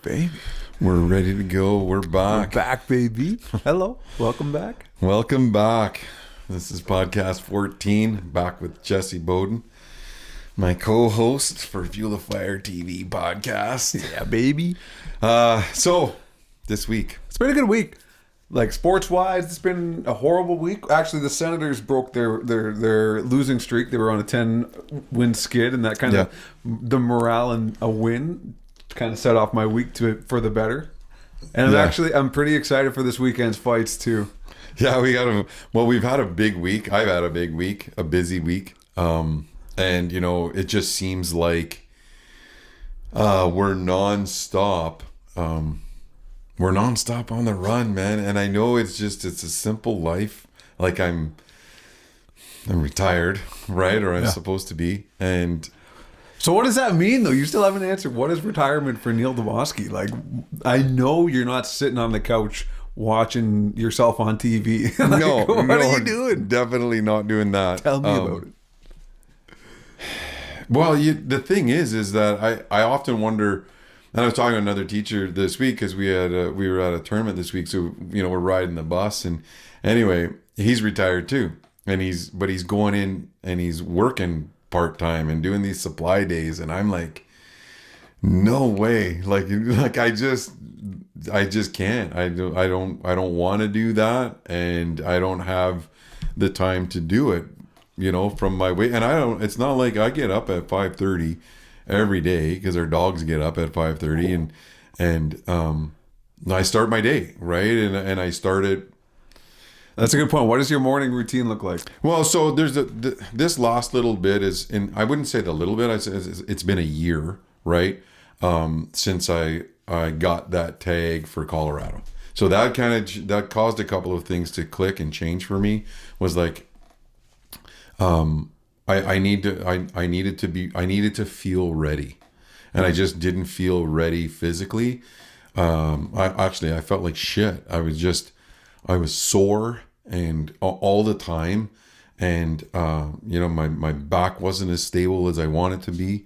Baby. We're ready to go. We're back. We're back, baby. Hello. Welcome back. Welcome back. This is podcast 14. Back with Jesse Beaudin, my co-host for Fuel the Fire TV podcast. Yeah, baby. So this week, It's been a good week. Like sports-wise, it's been a horrible week. Actually, the Senators broke their losing streak. They were on a 10-win skid, and that kind of the morale and a win kind of set off my week for the better. And I'm pretty excited for this weekend's fights too. yeah, we've had a big week. I've had a big week, a busy week. And it just seems like we're nonstop. We're nonstop on the run, man. And I know it's a simple life. Like I'm retired, right? Or I'm supposed to be. And So what does that mean, though? You still haven't answered. What is retirement for Neil Debassige? Like, I know you're not sitting on the couch watching yourself on TV. Like, no, what are you doing? Definitely not doing that. Tell me about it. Well, the thing is that I often wonder, and I was talking to another teacher this week because we were at a tournament this week, so we're riding the bus, and anyway, he's retired too, and he's going in and he's working part-time and doing these supply days, and I'm like, no way, like I just can't. I don't want to do that, and I don't have the time to do it, from my weight. And it's not like I get up at 5:30 every day, because our dogs get up at 5:30, and I start my day, right, and I start it. That's a good point. What does your morning routine look like? Well, so there's this last little bit is, and I wouldn't say the little bit. It's been a year, right, since I got that tag for Colorado. So that caused a couple of things to click and change for me. Was like, I needed to feel ready, and I just didn't feel ready physically. I felt like shit. I was sore and all the time, and my back wasn't as stable as I wanted to be,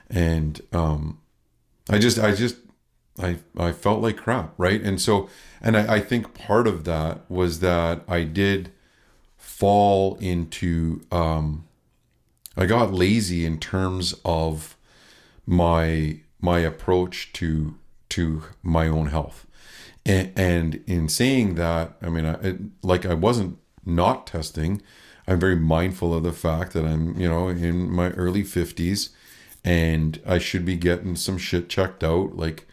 and I felt like crap, right? And so, and I think part of that was that I did fall into I got lazy in terms of my approach to my own health. And in saying that, I mean, I wasn't not testing. I'm very mindful of the fact that I'm, in my early 50s, and I should be getting some shit checked out, like,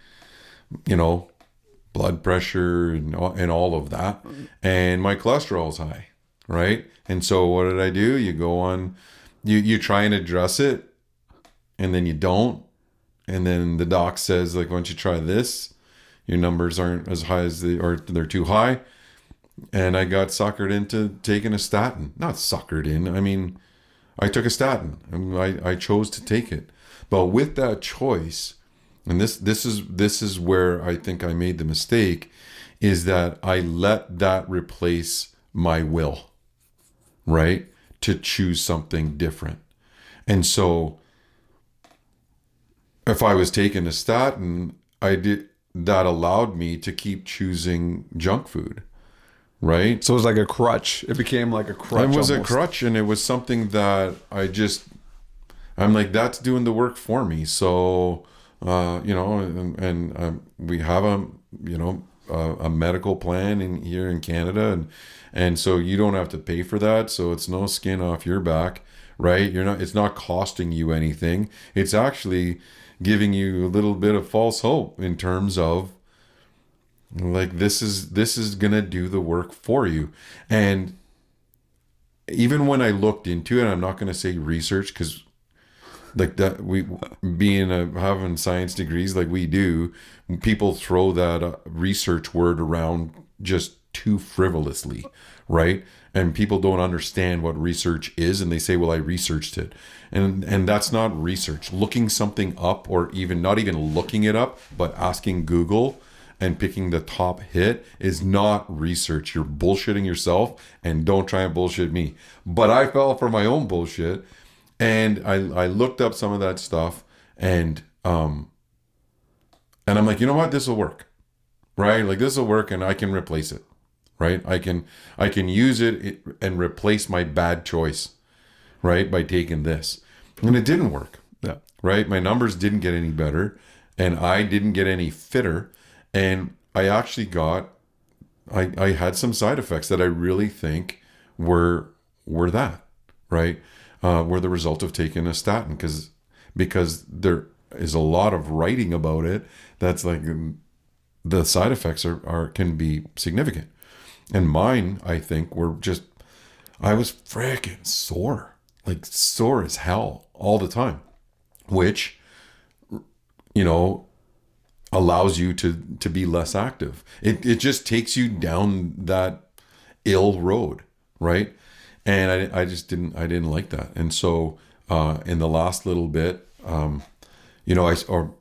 blood pressure and all of that. And my cholesterol's high, right? And so what did I do? You go on, you try and address it, and then you don't. And then the doc says, like, why don't you try this? Your numbers aren't as high as they're too high. And I got suckered into taking a statin. Not suckered in. I mean, I took a statin. I chose to take it. But with that choice, and this is where I think I made the mistake, is that I let that replace my will, right? To choose something different. And so if I was taking a statin, that allowed me to keep choosing junk food, right? So it was like a crutch. It became like a crutch. It was almost. a crutch, and it was something that I'm like, that's doing the work for me. So, we have a medical plan here in Canada, and so you don't have to pay for that. So it's no skin off your back, right? It's not costing you anything. It's actually giving you a little bit of false hope in terms of, like, this is gonna do the work for you. And even when I looked into it, I'm not gonna say research, because like that, having science degrees like we do, people throw that research word around just too frivolously, right? And people don't understand what research is, and they say, well, I researched it. And that's not research. Looking something up, or even not even looking it up, but asking Google and picking the top hit, is not research. You're bullshitting yourself, and don't try and bullshit me. But I fell for my own bullshit, and I looked up some of that stuff, and And I'm like, you know what? This will work, right? Like this will work, and I can replace it, right? I can use it and replace my bad choice, right? By taking this. And it didn't work, Yeah. right? My numbers didn't get any better, and I didn't get any fitter. And I actually I had some side effects that I really think were that, right? Were the result of taking a statin, because there is a lot of writing about it that's like the side effects are can be significant. And mine, I think, were just, I was freaking sore, like sore as hell all the time, which, you know, allows you to be less active. It just takes you down that ill road, right? And I just didn't like that. And so in the last little bit, you know, or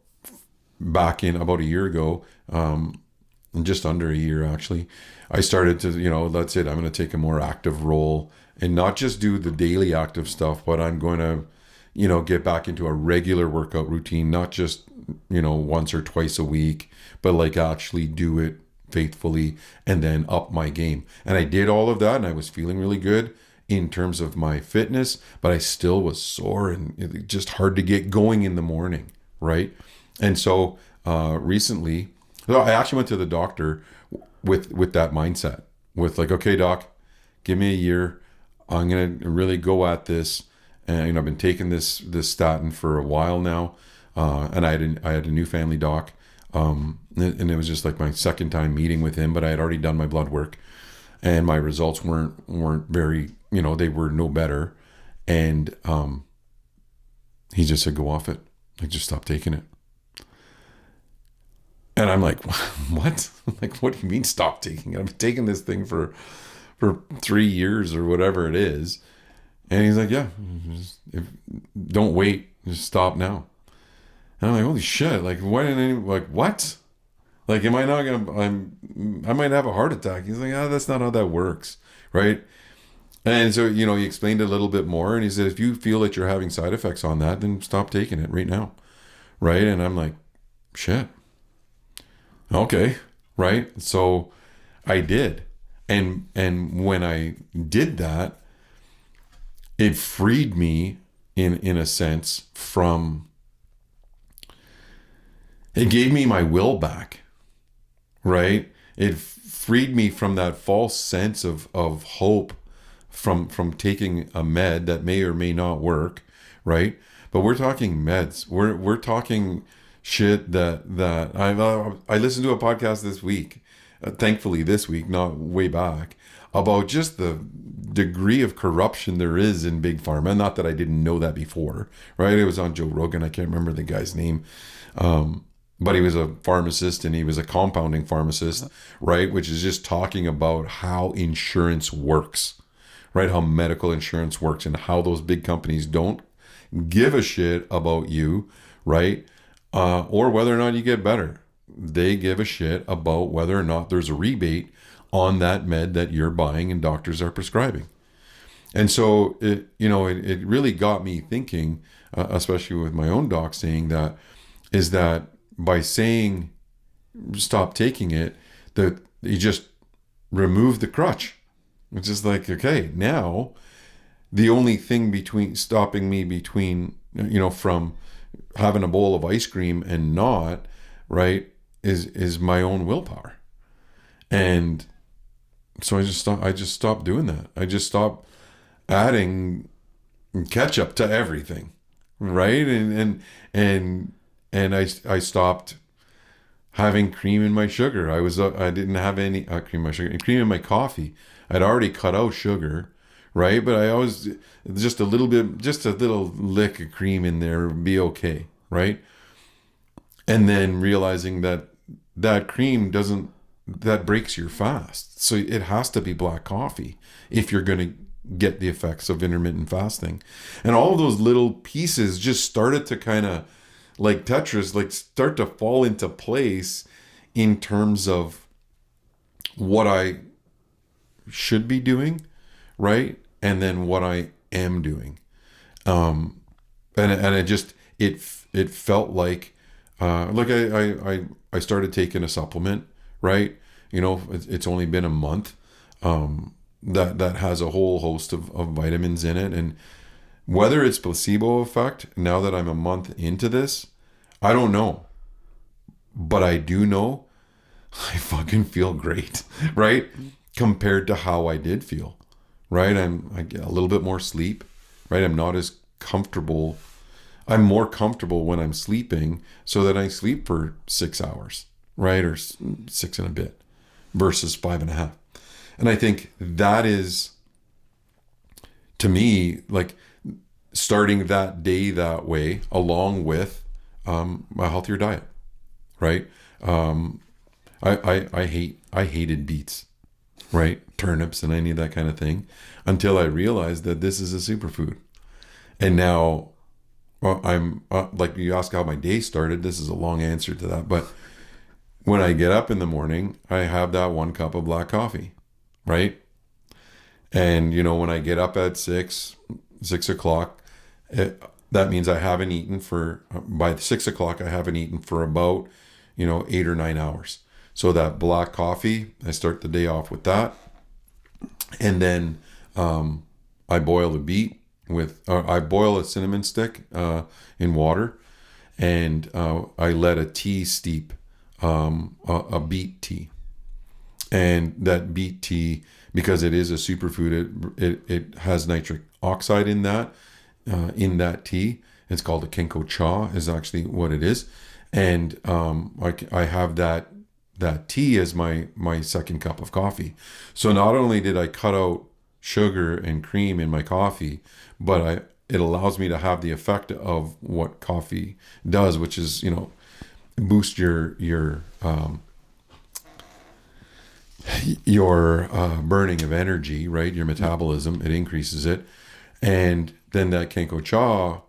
back in about a year ago, just under a year actually, I started to, you know, that's it. I'm going to take a more active role and not just do the daily active stuff, but I'm going to, you know, get back into a regular workout routine, not just, you know, once or twice a week, but like actually do it faithfully and then up my game. And I did all of that, and I was feeling really good in terms of my fitness, but I still was sore and it just hard to get going in the morning, right? And so recently, well, I actually went to the doctor with that mindset, with like, okay, doc, give me a year. I'm gonna really go at this. And you know, I've been taking this statin for a while now, and I had a new family doc, and it was just like my second time meeting with him, but I had already done my blood work, and my results weren't very, you know, they were no better, and he just said, go off it, like just stop taking it. And I'm like, what? Like, what do you mean stop taking it? I've been taking this thing for 3 years or whatever it is. And he's like, yeah, don't wait, just stop now. And I'm like, holy shit! Like, why didn't anyone, like, what? Like, am I not gonna? I might have a heart attack. He's like, that's not how that works, right? And so, you know, he explained it a little bit more, and he said, if you feel that you're having side effects on that, then stop taking it right now, right? And I'm like, shit. Okay, right? So I did, and when I did that, it freed me in a sense from, it gave me my will back, right? It freed me from that false sense of hope from taking a med that may or may not work, right? But we're talking meds. We're talking shit that I listened to a podcast this week, thankfully this week, not way back, about just the degree of corruption there is in big pharma. Not that I didn't know that before, right? It was on Joe Rogan. I can't remember the guy's name, but he was a pharmacist, and he was a compounding pharmacist, right? Which is just talking about how insurance works, right? How medical insurance works, and how those big companies don't give a shit about you, right? Or whether or not you get better. They give a shit about whether or not there's a rebate on that med that you're buying and doctors are prescribing. And so it really got me thinking, especially with my own doc saying that, is that by saying stop taking it, that you just remove the crutch. It's just like, okay, now the only thing stopping me from having a bowl of ice cream and not, right, is my own willpower. And so I just stopped doing that. I just stopped adding ketchup to everything, right? And I stopped having cream in my sugar. I didn't have any cream in my sugar. Cream in my coffee. I'd already cut out sugar, right? But I always, just a little lick of cream in there would be okay, right? And then realizing that cream that breaks your fast. So it has to be black coffee if you're going to get the effects of intermittent fasting. And all of those little pieces just started to kind of, like Tetris, like start to fall into place in terms of what I should be doing, right? And then what I am doing. And it felt like Look, I started taking a supplement, right? You know, it's only been a month, that has a whole host of vitamins in it. And whether it's placebo effect, now that I'm a month into this, I don't know. But I do know I fucking feel great, right? Compared to how I did feel, right? I get a little bit more sleep, right? I'm not as comfortable. I'm more comfortable when I'm sleeping, so that I sleep for 6 hours, right? Or six and a bit versus 5.5. And I think that is, to me, like starting that day that way, along with a healthier diet, right? I hated beets, right? Turnips and any of that kind of thing, until I realized that this is a superfood. And now, well, I'm like, you ask how my day started. This is a long answer to that, but when I get up in the morning, I have that 1 cup of black coffee, right? And you know, when I get up at 6 o'clock, that means I haven't eaten for, by 6 o'clock, I haven't eaten for about, 8 or 9 hours. So that black coffee, I start the day off with that, and then I boil a beet with, I boil a cinnamon stick in water, and I let a tea steep, a beet tea. And that beet tea, because it is a superfood, it has nitric oxide in that tea. It's called a Kenko cha, is actually what it is. And I have that tea as my second cup of coffee. So not only did I cut out sugar and cream in my coffee, but it allows me to have the effect of what coffee does, which is, boost your burning of energy, right? Your metabolism, it increases it. And then that Kenko cha,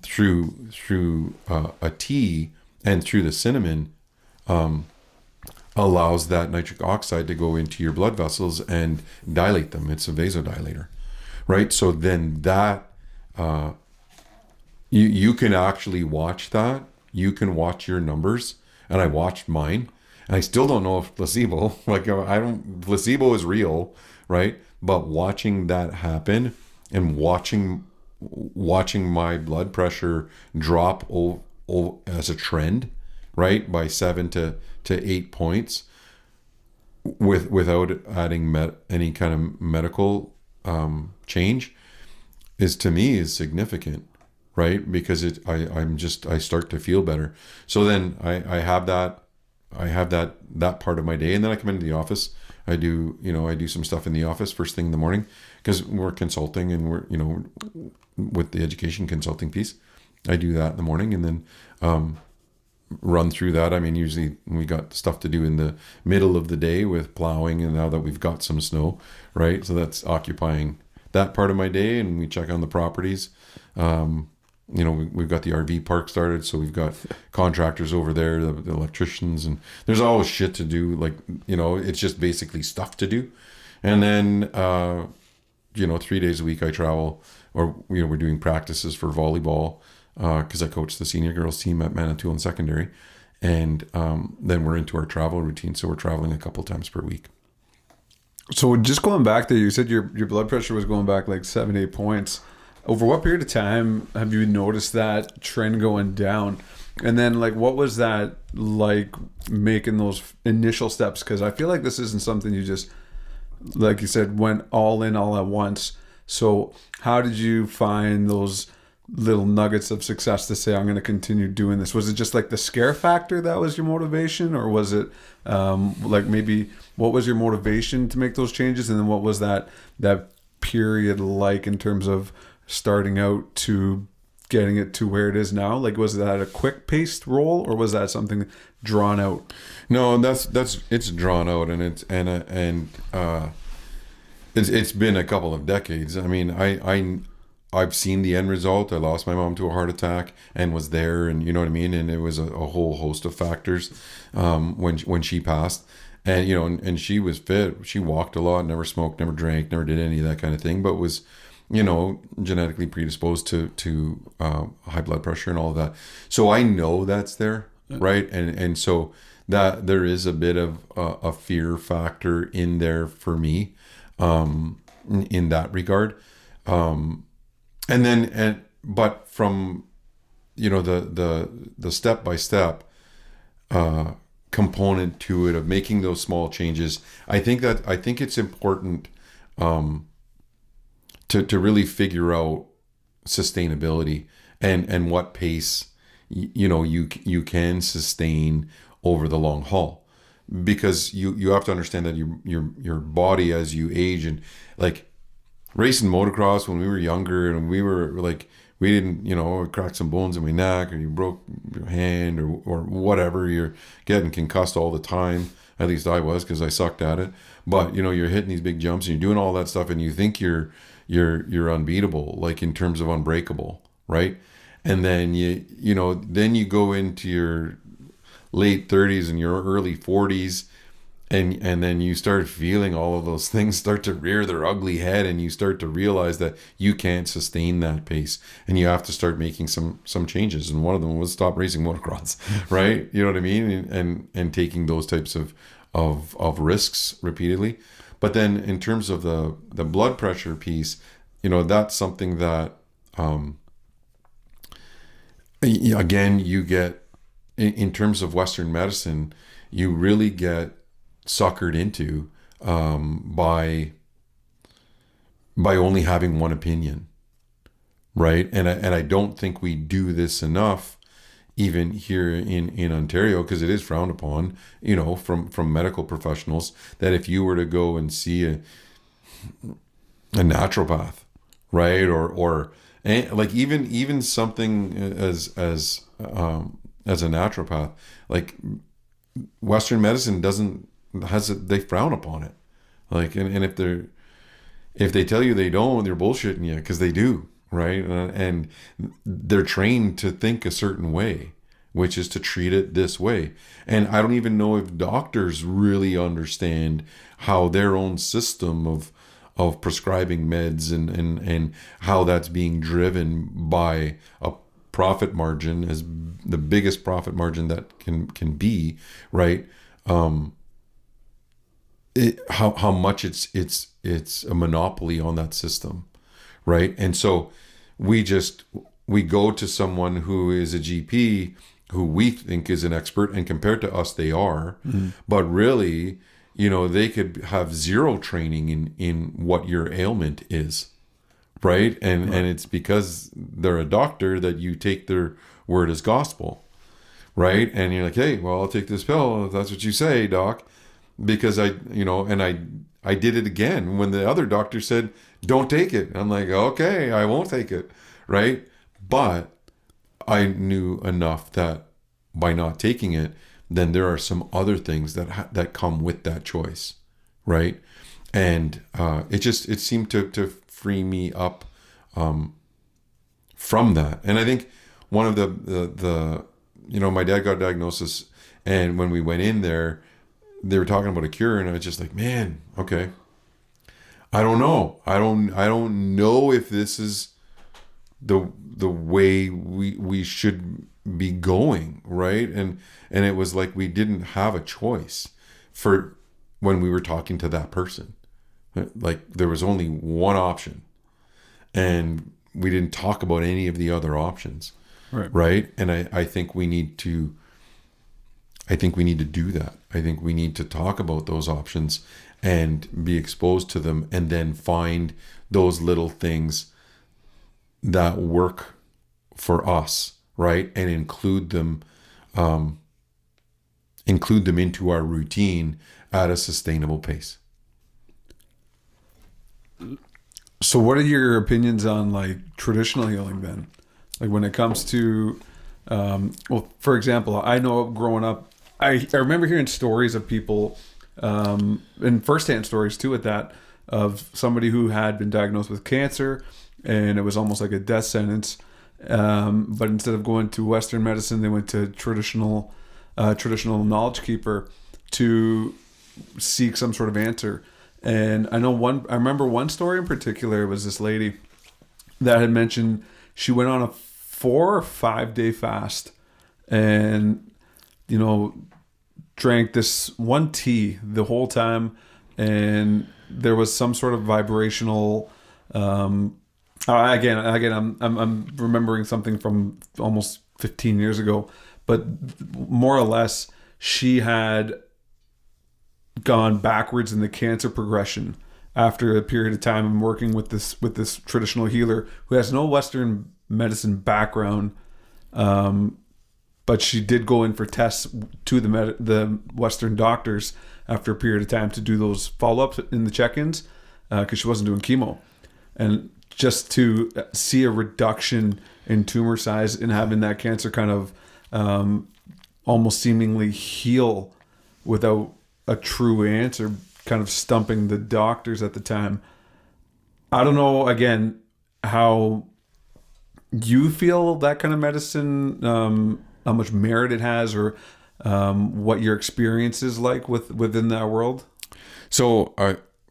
through a tea and through the cinnamon, allows that nitric oxide to go into your blood vessels and dilate them. It's a vasodilator, right? So then that, you can actually watch that. You can watch your numbers, and I watched mine, and I still don't know if placebo, placebo is real, right? But watching that happen, and watching my blood pressure drop as a trend, right, by 7 to 8 points, without adding any kind of medical change, is, to me, is significant, right? Because I start to feel better. So then I have that part of my day, and then I come into the office. I do some stuff in the office first thing in the morning, because we're consulting, and we're, with the education consulting piece, I do that in the morning, and then run through that. I mean, usually we got stuff to do in the middle of the day with plowing, and now that we've got some snow, right? So that's occupying that part of my day, and we check on the properties. We've got the RV park started, so we've got contractors over there, the electricians, and there's always shit to do. Like, it's just basically stuff to do. And then, 3 days a week I travel, or, we're doing practices for volleyball, because I coach the senior girls team at Manitoulin Secondary. And then we're into our travel routine. So we're traveling a couple times per week. So just going back there, you said your blood pressure was going back like 7, 8 points. Over what period of time have you noticed that trend going down? And then, like, what was that like making those initial steps? Because I feel like this isn't something you just, like you said, went all in all at once. So how did you find those little nuggets of success to say, I'm going to continue doing this? Was it just like the scare factor that was your motivation? Or was it like, maybe what was your motivation to make those changes? And then what was that period like in terms of starting out to getting it to where it is now? Like, was that a quick paced roll, or was that something drawn out? No, it's drawn out, and it's been a couple of decades. I mean, I've seen the end result. I lost my mom to a heart attack and was there, and you know what I mean? And it was a whole host of factors when she passed. And, and she was fit. She walked a lot, never smoked, never drank, never did any of that kind of thing, but was, genetically predisposed to high blood pressure and all of that. So I know that's there. right? And so that there is a bit of a fear factor in there for me, in that regard. But from, the step by step component to it of making those small changes, I think it's important to really figure out sustainability and what pace you can sustain over the long haul, because you have to understand that your body, as you age, and like racing motocross when we were younger, and we were like, we didn't, crack some bones in my neck, or you broke your hand, or whatever, you're getting concussed all the time. At least I was, because I sucked at it. But you're hitting these big jumps and you're doing all that stuff, and you think you're unbeatable, like in terms of unbreakable, right? And then then you go into your late 30s and your early 40s, and then you start feeling all of those things start to rear their ugly head, and you start to realize that you can't sustain that pace, and you have to start making some changes. And one of them was stop racing motocross, right? You know what I mean? And taking those types of risks repeatedly. But then in terms of the blood pressure piece, that's something that again, you get in terms of Western medicine, you really get suckered into by only having one opinion, right? And I don't think we do this enough, even here in Ontario, because it is frowned upon, from medical professionals, that if you were to go and see a naturopath, right, or like even something as a naturopath, like Western medicine they frown upon it, like, and if they tell you they don't, they're bullshitting you, because they do, right? And they're trained to think a certain way, which is to treat it this way. And I don't even know if doctors really understand how their own system of prescribing meds and how that's being driven by a profit margin, as the biggest profit margin that can be, right? How much it's a monopoly on that system, right? And so we go to someone who is a GP, who we think is an expert, and compared to us they are, but really, they could have zero training in what your ailment is, right? And it's because they're a doctor that you take their word as gospel, right? And you're like, hey, well, I'll take this pill if that's what you say, doc. Because I did it again when the other doctor said, don't take it. I'm like, okay, I won't take it, right? But I knew enough that by not taking it, then there are some other things that come with that choice, right? And it seemed to free me up from that. And I think one of the my dad got a diagnosis, and when we went in there, they were talking about a cure, and I was just like, man, okay, I don't know. I don't know if this is the way we should be going, right? And it was like we didn't have a choice for when we were talking to that person. Like there was only one option, and we didn't talk about any of the other options, right? And I think we need to do that. I think we need to talk about those options and be exposed to them, and then find those little things that work for us, right? And include them into our routine at a sustainable pace. So what are your opinions on like traditional healing then? Like when it comes to, for example, I know growing up, I remember hearing stories of people, and firsthand stories too at that, of somebody who had been diagnosed with cancer, and it was almost like a death sentence. But instead of going to Western medicine, they went to traditional knowledge keeper to seek some sort of answer. And I remember one story in particular. It was this lady that had mentioned she went on a 4 or 5 day fast, and you know, drank this one tea the whole time, and there was some sort of vibrational. Again, I'm remembering something from almost 15 years ago, but more or less, she had gone backwards in the cancer progression after a period of time of working with this traditional healer who has no Western medicine background. But she did go in for tests to the Western doctors after a period of time to do those follow-ups in the check-ins because she wasn't doing chemo. And just to see a reduction in tumor size and having that cancer kind of almost seemingly heal without a true answer, kind of stumping the doctors at the time. I don't know, again, how you feel that kind of medicine, how much merit it has, or what your experience is like within that world. So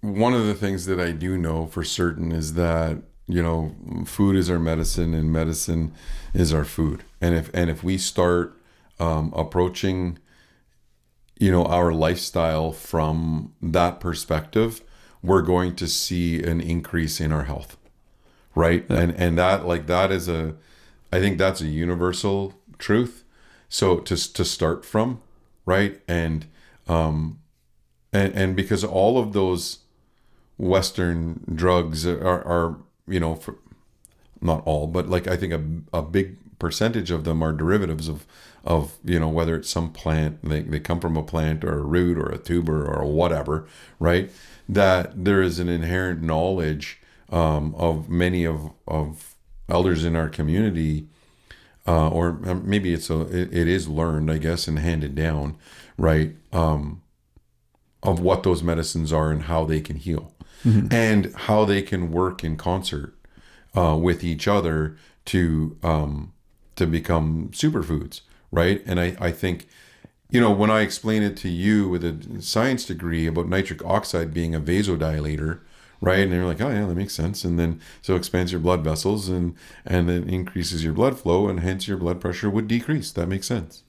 one of the things that I do know for certain is that, you know, food is our medicine and medicine is our food. And if we start approaching, you know, our lifestyle from that perspective, we're going to see an increase in our health, right? Yeah. And that is I think that's a universal truth. So to start from, right? And because all of those Western drugs are you know, not all, but like I think a big percentage of them are derivatives of you know, whether it's some plant, they come from a plant or a root or a tuber or whatever, right? That there is an inherent knowledge of many of elders in our community, or maybe it is learned, I guess, and handed down, right? Of what those medicines are and how they can heal, and how they can work in concert with each other to become superfoods, right? And I think, you know, when I explain it to you with a science degree about nitric oxide being a vasodilator, right? And you're like, oh yeah, that makes sense. And then so it expands your blood vessels and then increases your blood flow, and hence your blood pressure would decrease. That makes sense,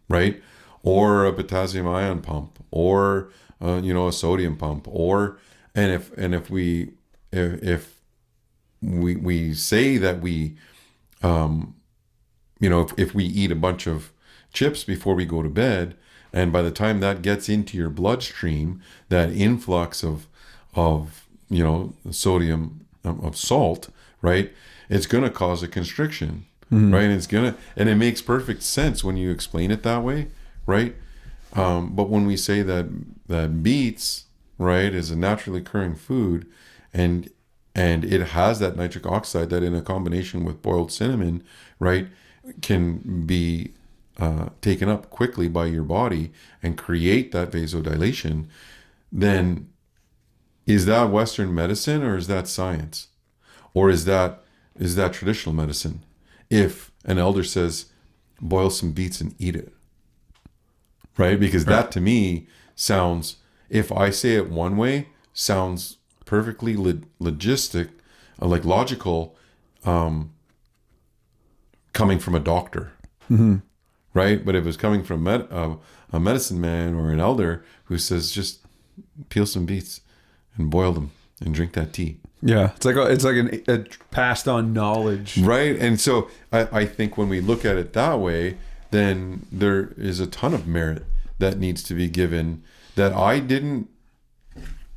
right? Or a potassium ion pump, or you know, a sodium pump, or if we say that we you know, if we eat a bunch of chips before we go to bed, and by the time that gets into your bloodstream, that influx of you know, sodium, of salt, right, it's going to cause a constriction, right? And it makes perfect sense when you explain it that way, right? But when we say that beets, right, is a naturally occurring food, and it has that nitric oxide that in a combination with boiled cinnamon, right, can be taken up quickly by your body and create that vasodilation, then is that Western medicine, or is that science? Or is that traditional medicine? If an elder says, boil some beets and eat it, right? Because that to me sounds, if I say it one way, sounds perfectly logistic, like logical, coming from a doctor, right? But if it's coming from a medicine man or an elder who says, just peel some beets and boil them and drink that tea. Yeah, it's like a passed on knowledge, right? And so I think when we look at it that way, then there is a ton of merit that needs to be given that I didn't,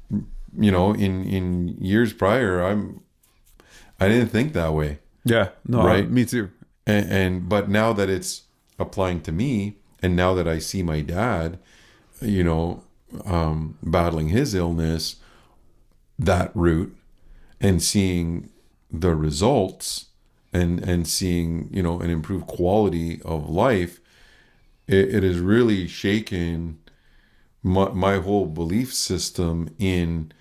you know, in years prior, I didn't think that way. Yeah, no, right? Me too. But now that it's applying to me, and now that I see my dad, you know, battling his illness, that route, and seeing the results, and seeing, you know, an improved quality of life, it has really shaken my whole belief system in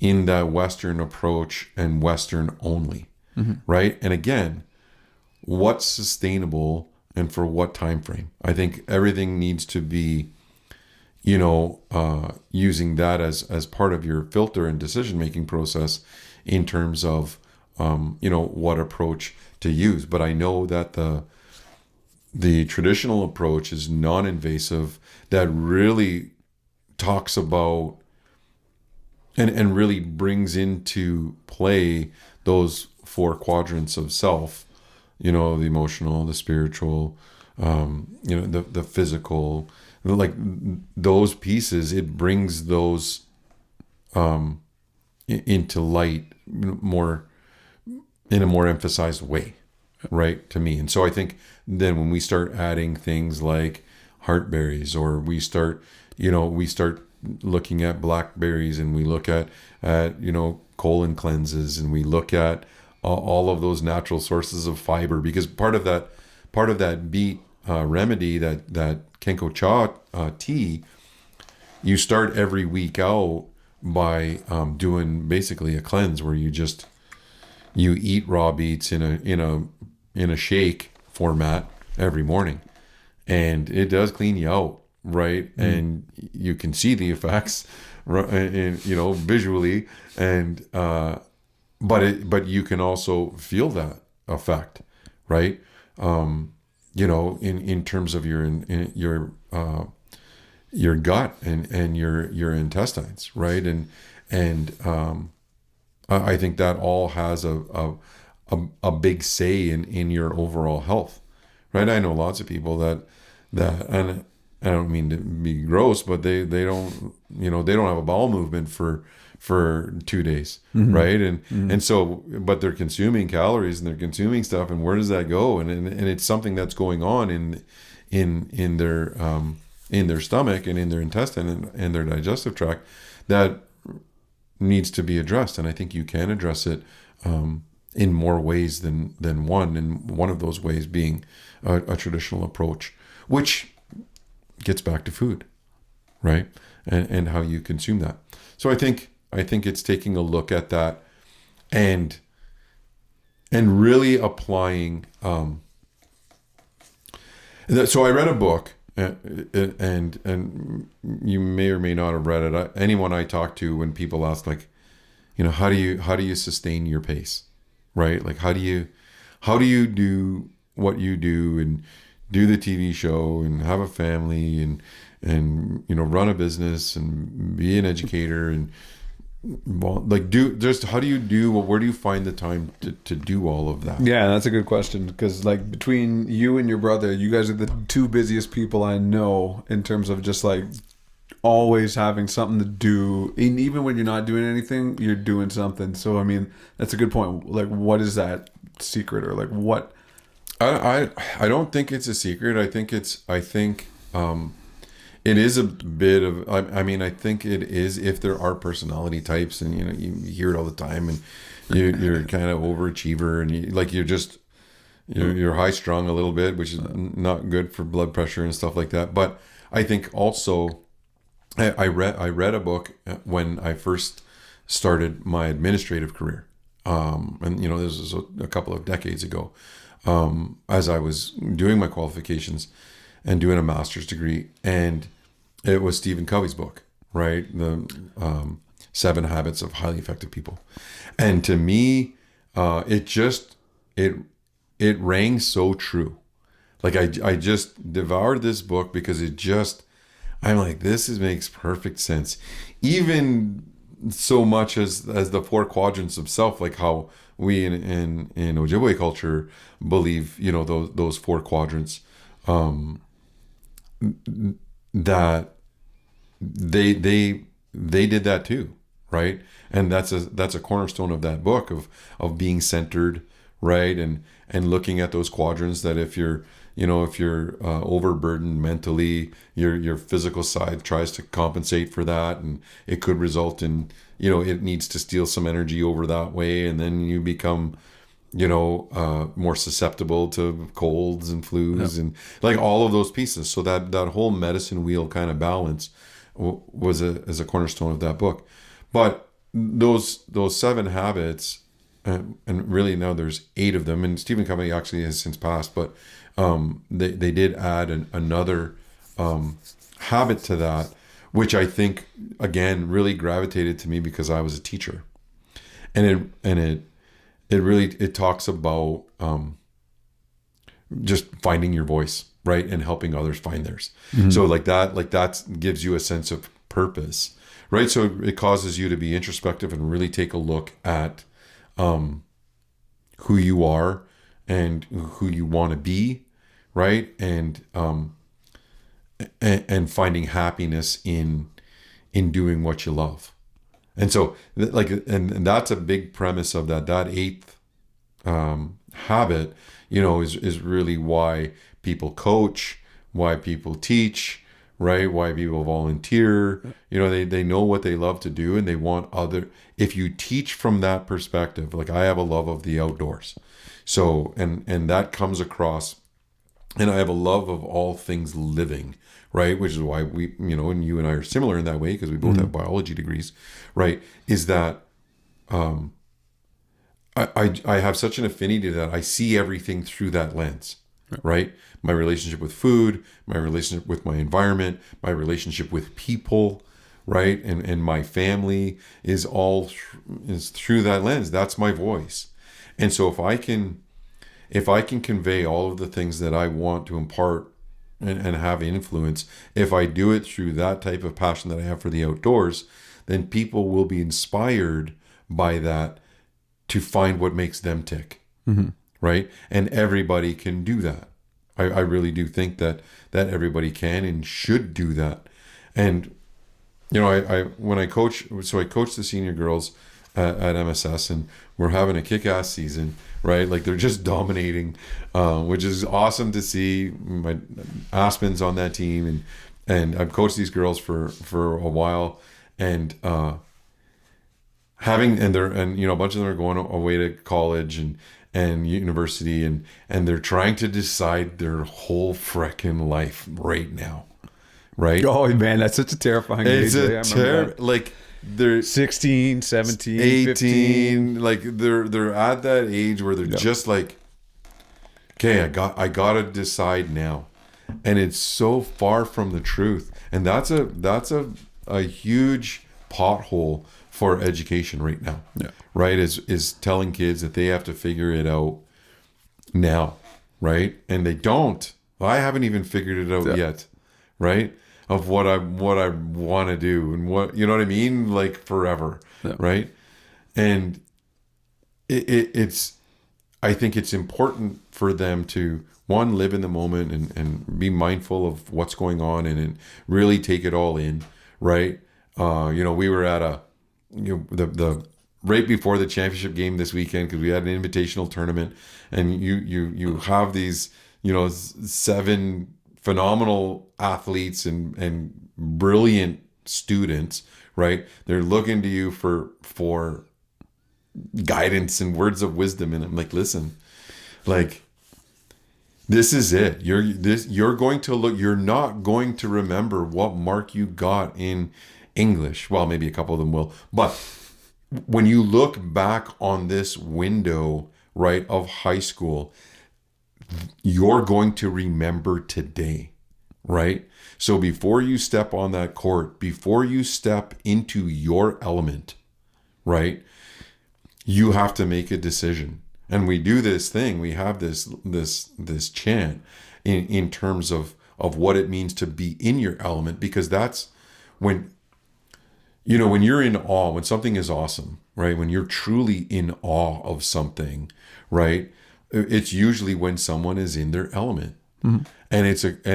that Western approach and Western only, right? And again, what's sustainable and for what time frame? I think everything needs to be, you know, using that as part of your filter and decision-making process in terms of, you know, what approach to use. But I know that the traditional approach is non-invasive, that really talks about and really brings into play those four quadrants of self, the emotional, the spiritual, the physical, like those pieces. It brings those into light more in a more emphasized way, right, to me. And so I think then when we start adding things like heartberries, or we start looking at blackberries, and we look at colon cleanses, and we look at all of those natural sources of fiber, because part of that beet remedy, that Kenko Cha tea, you start every week out by doing basically a cleanse where you eat raw beets in a shake format every morning, and it does clean you out, right? And you can see the effects, and visually, and but you can also feel that effect, right? In terms of your gut and your intestines, right? And I think that all has a big say in your overall health, right? I know lots of people that and I don't mean to be gross, but they don't they don't have a bowel movement for 2 days, right? And so, but they're consuming calories and they're consuming stuff, and where does that go? And it's something that's going on in their stomach and in their intestine and their digestive tract that needs to be addressed. And I think you can address it in more ways than one, and one of those ways being a traditional approach, which gets back to food, right? And how you consume that. So I think it's taking a look at that and really applying. So I read a book, and you may or may not have read it. Anyone I talk to, when people ask, like, how do you sustain your pace, right? Like, how do you do what you do and do the TV show and have a family and run a business and be an educator and where do you find the time to do all of that? Yeah, that's a good question, because like between you and your brother, you guys are the two busiest people I know in terms of just like always having something to do. And even when you're not doing anything, you're doing something. So I mean, that's a good point. Like, what is that secret, or like what? I don't think it's a secret. I think it is a bit of, I mean, I think it is, if there are personality types, and you hear it all the time, and you're kind of overachiever, and you're high strung a little bit, which is not good for blood pressure and stuff like that. But I think also I read a book when I first started my administrative career, and this was a couple of decades ago, as I was doing my qualifications and doing a master's degree, and it was Steven Covey's book, right? The 7 Habits of Highly Effective People. And to me, it rang so true. Like I just devoured this book because I'm like, makes perfect sense. Even so much as the 4 quadrants of self, like how we in Ojibwe culture believe, those 4 quadrants, that they did that too, right? And that's a cornerstone of that book of being centered, right? And looking at those quadrants, that if you're overburdened mentally, your physical side tries to compensate for that, and it could result in it needs to steal some energy over that way, and then you become more susceptible to colds and flus, and like all of those pieces. So that whole medicine wheel kind of balance was a cornerstone of that book. But those 7 habits, and really now there's 8 of them, and Stephen Covey actually has since passed, but they did add another habit to that, which I think again really gravitated to me because I was a teacher, and it really talks about just finding your voice, right? And helping others find theirs. So like that gives you a sense of purpose, right? So it causes you to be introspective and really take a look at who you are and who you want to be, right? And finding happiness in doing what you love. And so and that's a big premise of that eighth habit, is really why people coach, why people teach, right? Why people volunteer. They know what they love to do, and they want if you teach from that perspective, like I have a love of the outdoors. So, and that comes across, and I have a love of all things living, right? Which is why we, and you and I are similar in that way, because we both have biology degrees, right? Is that, I have such an affinity that I see everything through that lens, right? My relationship with food, my relationship with my environment, my relationship with people, right? And my family is through that lens. That's my voice. And so if I can convey all of the things that I want to impart and have influence, if I do it through that type of passion that I have for the outdoors, then people will be inspired by that to find what makes them tick, right? And everybody can do that. I really do think that everybody can and should do that. And when I coach, so I coach the senior girls at MSS, and we're having a kick-ass season, right? Like they're just dominating, which is awesome to see. My Aspen's on that team, and I've coached these girls for a while, and a bunch of them are going away to college and university, and they're trying to decide their whole frickin' life right now, right? Oh man, that's such a terrifying age. Like they're 16, 17, 18, 15. like they're at that age where they're just like, okay, I gotta decide now. And it's so far from the truth. And that's a huge pothole for education right now. Yeah. Right? Is telling kids that they have to figure it out now, right? And they don't. I haven't even figured it out yet, right? Of what I want to do, and what, you know what I mean? Like forever, right? And it's I think it's important for them to, one, live in the moment and be mindful of what's going on, and really take it all in, right? We were at the right before the championship game this weekend, because we had an invitational tournament, and you have these 7 phenomenal athletes and brilliant students, right? They're looking to you for guidance and words of wisdom, and I'm like, listen, like, this is it. You're going to look. You're not going to remember what mark you got in English. Well, maybe a couple of them will, but when you look back on this window, right, of high school, you're going to remember today, right? So before you step on that court, before you step into your element, right, you have to make a decision. And we do this thing. We have this chant in terms of what it means to be in your element, because that's when you're in awe, when something is awesome, right? When you're truly in awe of something, right? It's usually when someone is in their element. Mm-hmm. And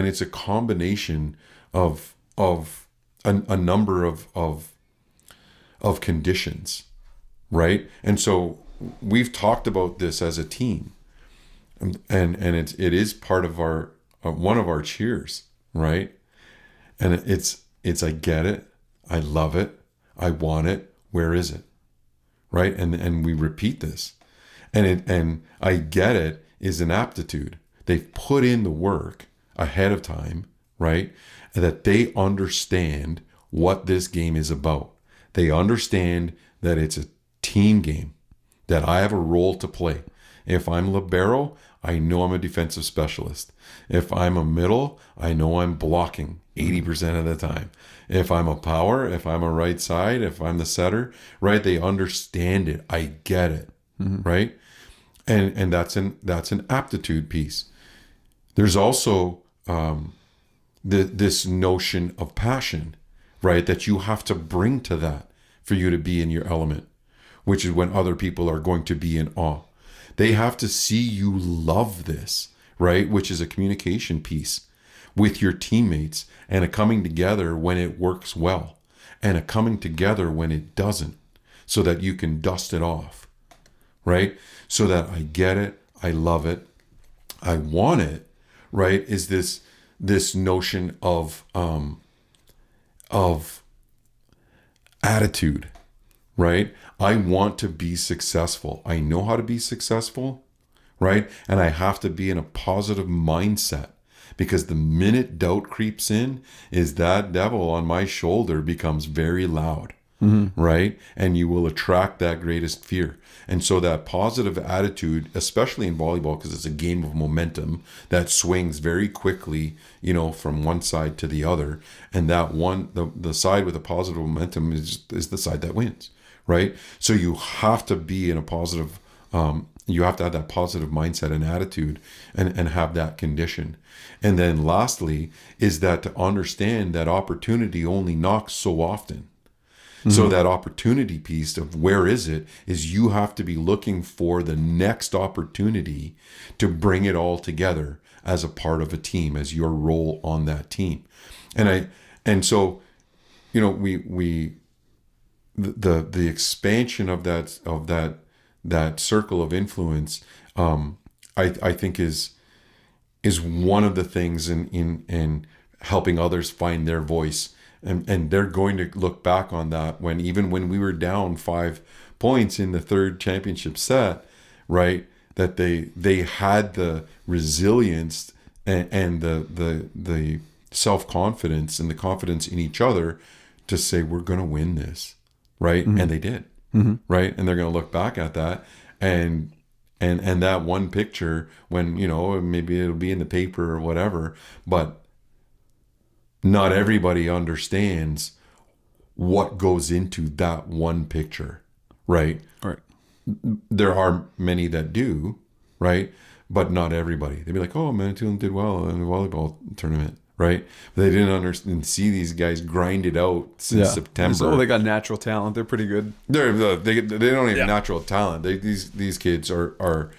it's a combination of a number of conditions, right? And so we've talked about this as a team, and it is part of our one of our cheers, right? And it's I get it, I love it, I want it, where is it, right? And we repeat this, and I get it is an aptitude. They've put in the work ahead of time, right? And that they understand what this game is about. They understand that it's a team game, that I have a role to play. If I'm libero, I know I'm a defensive specialist. If I'm a middle, I know I'm blocking 80% of the time. If I'm a power, if I'm a right side, if I'm the setter, right? They understand it. I get it, right? And that's an aptitude piece. There's also this notion of passion, right? That you have to bring to that for you to be in your element, which is when other people are going to be in awe. They have to see you love this, right? Which is a communication piece with your teammates, and a coming together when it works well, and a coming together when it doesn't, so that you can dust it off, right? So that I get it, I love it, I want it, right? Is this notion of attitude, right? I want to be successful. I know how to be successful, right? And I have to be in a positive mindset, because the minute doubt creeps in, is that devil on my shoulder becomes very loud, right? And you will attract that greatest fear. And so that positive attitude, especially in volleyball, because it's a game of momentum that swings very quickly, from one side to the other. And that one, the side with a positive momentum is the side that wins, right? So you have to be in a positive, you have to have that positive mindset and attitude, and have that condition. And then lastly is that to understand that opportunity only knocks so often. So that opportunity piece of where is you have to be looking for the next opportunity to bring it all together as a part of a team, as your role on that team. And so the expansion of that circle of influence, I think is one of the things in helping others find their voice. And they're going to look back on that even when we were down 5 points in the third championship set, right? That they had the resilience and the self-confidence and the confidence in each other to say, we're going to win this, right? And they did, right? And they're going to look back at that and that one picture when, maybe it'll be in the paper or whatever, but not everybody understands what goes into that one picture, right? Right. There are many that do, right? But not everybody. They'd be like, oh, Manitoulin did well in the volleyball tournament, right? But they didn't understand, see these guys grind it out since September. So they got natural talent. They're pretty good. They don't even have natural talent. These kids are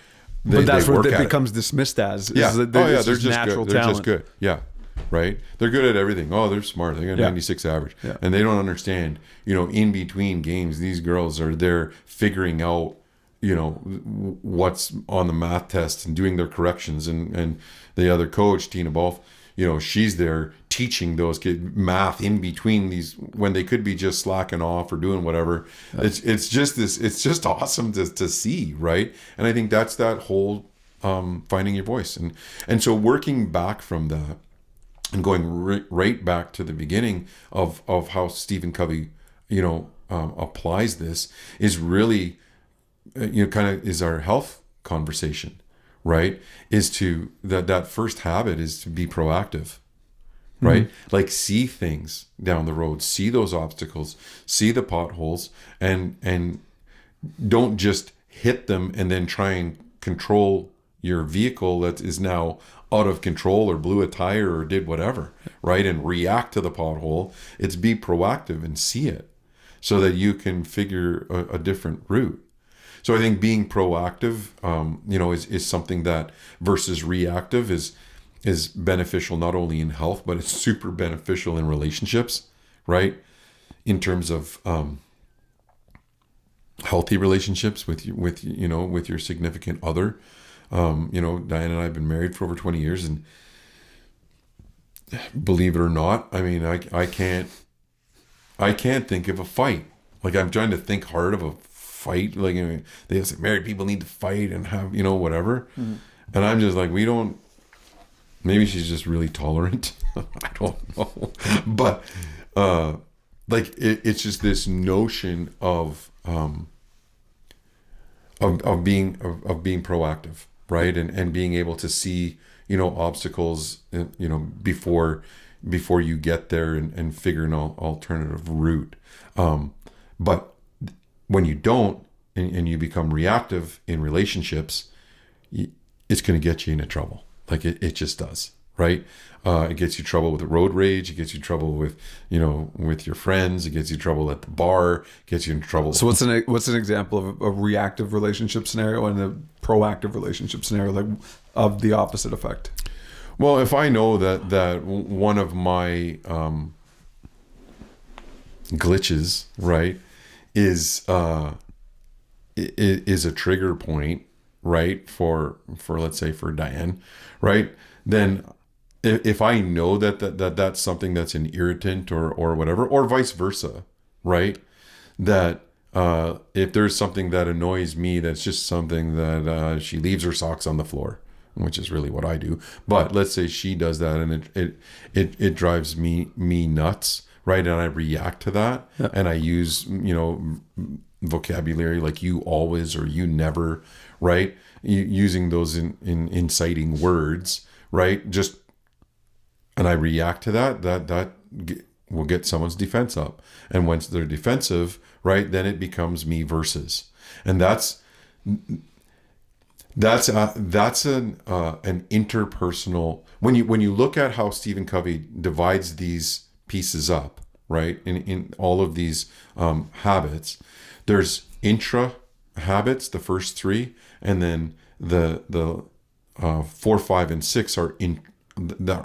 but that's what it becomes dismissed as. They're just natural good. talent. They're just good. Yeah. Right? They're good at everything. Oh, they're smart. They got 96 average. Yeah. And they don't understand, in between games, these girls are there figuring out, what's on the math test and doing their corrections. And the other coach, Tina Bolf, she's there teaching those kids math in between these when they could be just slacking off or doing whatever. It's just awesome to see, right? And I think that's that whole finding your voice. And so working back from that, and going right back to the beginning of how Steven Covey, applies this is really, kind of is our health conversation, right? Is to that first habit is to be proactive, right? Like see things down the road, see those obstacles, see the potholes, and don't just hit them and then try and control your vehicle that is now out of control or blew a tire or did whatever, right? And react to the pothole. It's be proactive and see it so that you can figure a different route. So I think being proactive, is something that versus reactive is beneficial not only in health, but it's super beneficial in relationships, right? In terms of healthy relationships with your significant other. Diane and I have been married for over 20 years, and believe it or not, I mean, I can't think of a fight. Like I'm trying to think hard of a fight. Like they say married people need to fight and have, whatever. And I'm just like, maybe she's just really tolerant. I don't know. But, it's just this notion of being proactive, right? And being able to see, obstacles, before you get there and figure an alternative route. But when you don't, and you become reactive in relationships, it's going to get you into trouble, Like it just does, right? It gets you trouble with road rage. It gets you trouble with, with your friends. It gets you trouble at the bar. It gets you in trouble. So what's an example of a reactive relationship scenario and a proactive relationship scenario, like of the opposite effect? Well, if I know that one of my glitches, right, is a trigger point, right, for let's say for Diane, right, then if I know that's something that's an irritant or whatever, or vice versa, right, that if there's something that annoys me, that's just something that she leaves her socks on the floor, which is really what I do. But let's say she does that, and it drives me nuts, right? And I react to that, and I use vocabulary like "you always" or "you never," right? Using those in inciting words, right? And I react to that will get someone's defense up, and once they're defensive, right, then it becomes me versus, and that's an interpersonal. When you look at how Stephen Covey divides these pieces up, right, in all of these habits, there's intra habits, the first three, and then the 4, 5, and 6 are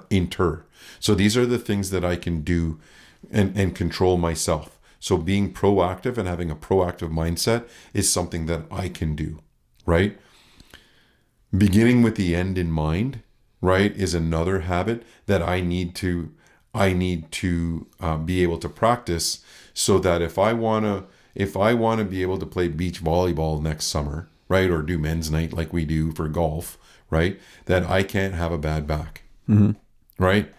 inter. So these are the things that I can do and control myself. So being proactive and having a proactive mindset is something that I can do, right? Beginning with the end in mind, right, is another habit that I need to be able to practice, so that if I want to be able to play beach volleyball next summer, right, or do men's night like we do for golf, right, that I can't have a bad back, right?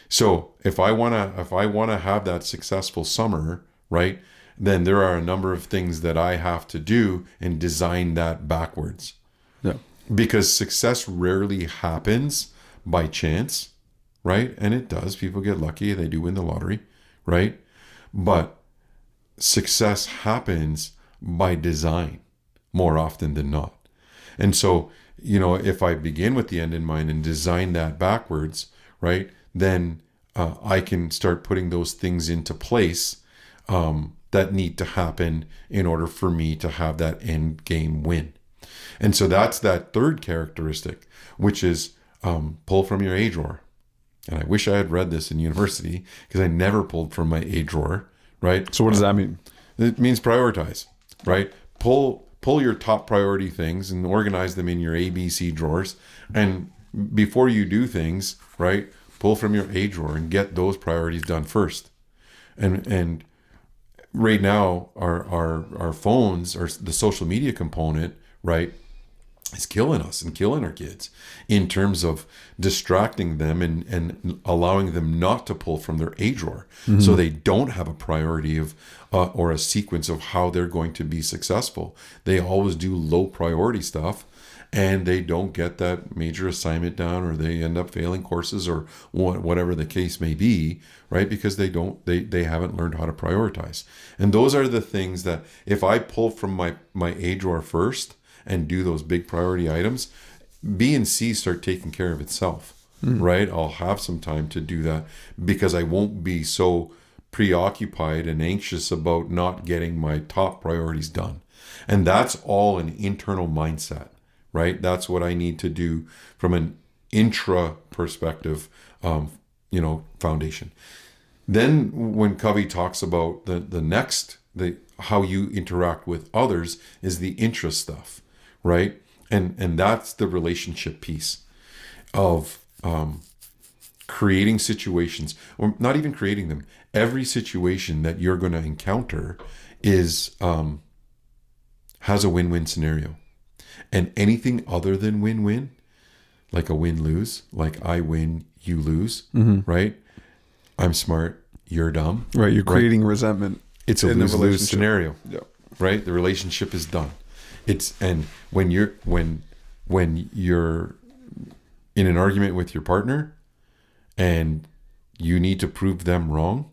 So if I want to have that successful summer, right, then there are a number of things that I have to do and design that backwards. Yeah. Because success rarely happens by chance, right? And it does. People get lucky. They do win the lottery, right? But success happens by design more often than not. And so, if I begin with the end in mind and design that backwards, right, then I can start putting those things into place that need to happen in order for me to have that end game win. And so that's that third characteristic, which is pull from your A drawer. And I wish I had read this in university, because I never pulled from my A drawer, right? So what does that mean? It means prioritize, right? Pull your top priority things and organize them in your A, B, C drawers. And before you do things, right, pull from your A drawer and get those priorities done first. And right now, our phones, or the social media component, right, is killing us and killing our kids in terms of distracting them and allowing them not to pull from their A drawer. So they don't have a priority of or a sequence of how they're going to be successful. They always do low priority stuff, and they don't get that major assignment down, or they end up failing courses, or whatever the case may be, right? Because they haven't learned how to prioritize. And those are the things that if I pull from my A drawer first and do those big priority items, B and C start taking care of itself, right? I'll have some time to do that, because I won't be so preoccupied and anxious about not getting my top priorities done. And that's all an internal mindset, right? That's what I need to do from an intra perspective, foundation. Then when Covey talks about the how you interact with others, is the intra stuff, right? And that's the relationship piece of creating situations, or not even creating them. Every situation that you're going to encounter is has a win-win scenario. And anything other than win-win, like a win-lose, like I win, you lose, right? I'm smart, you're dumb. Right, you're creating resentment. It's a lose-lose scenario, Yeah. right? The relationship is done. And when you're in an argument with your partner and you need to prove them wrong,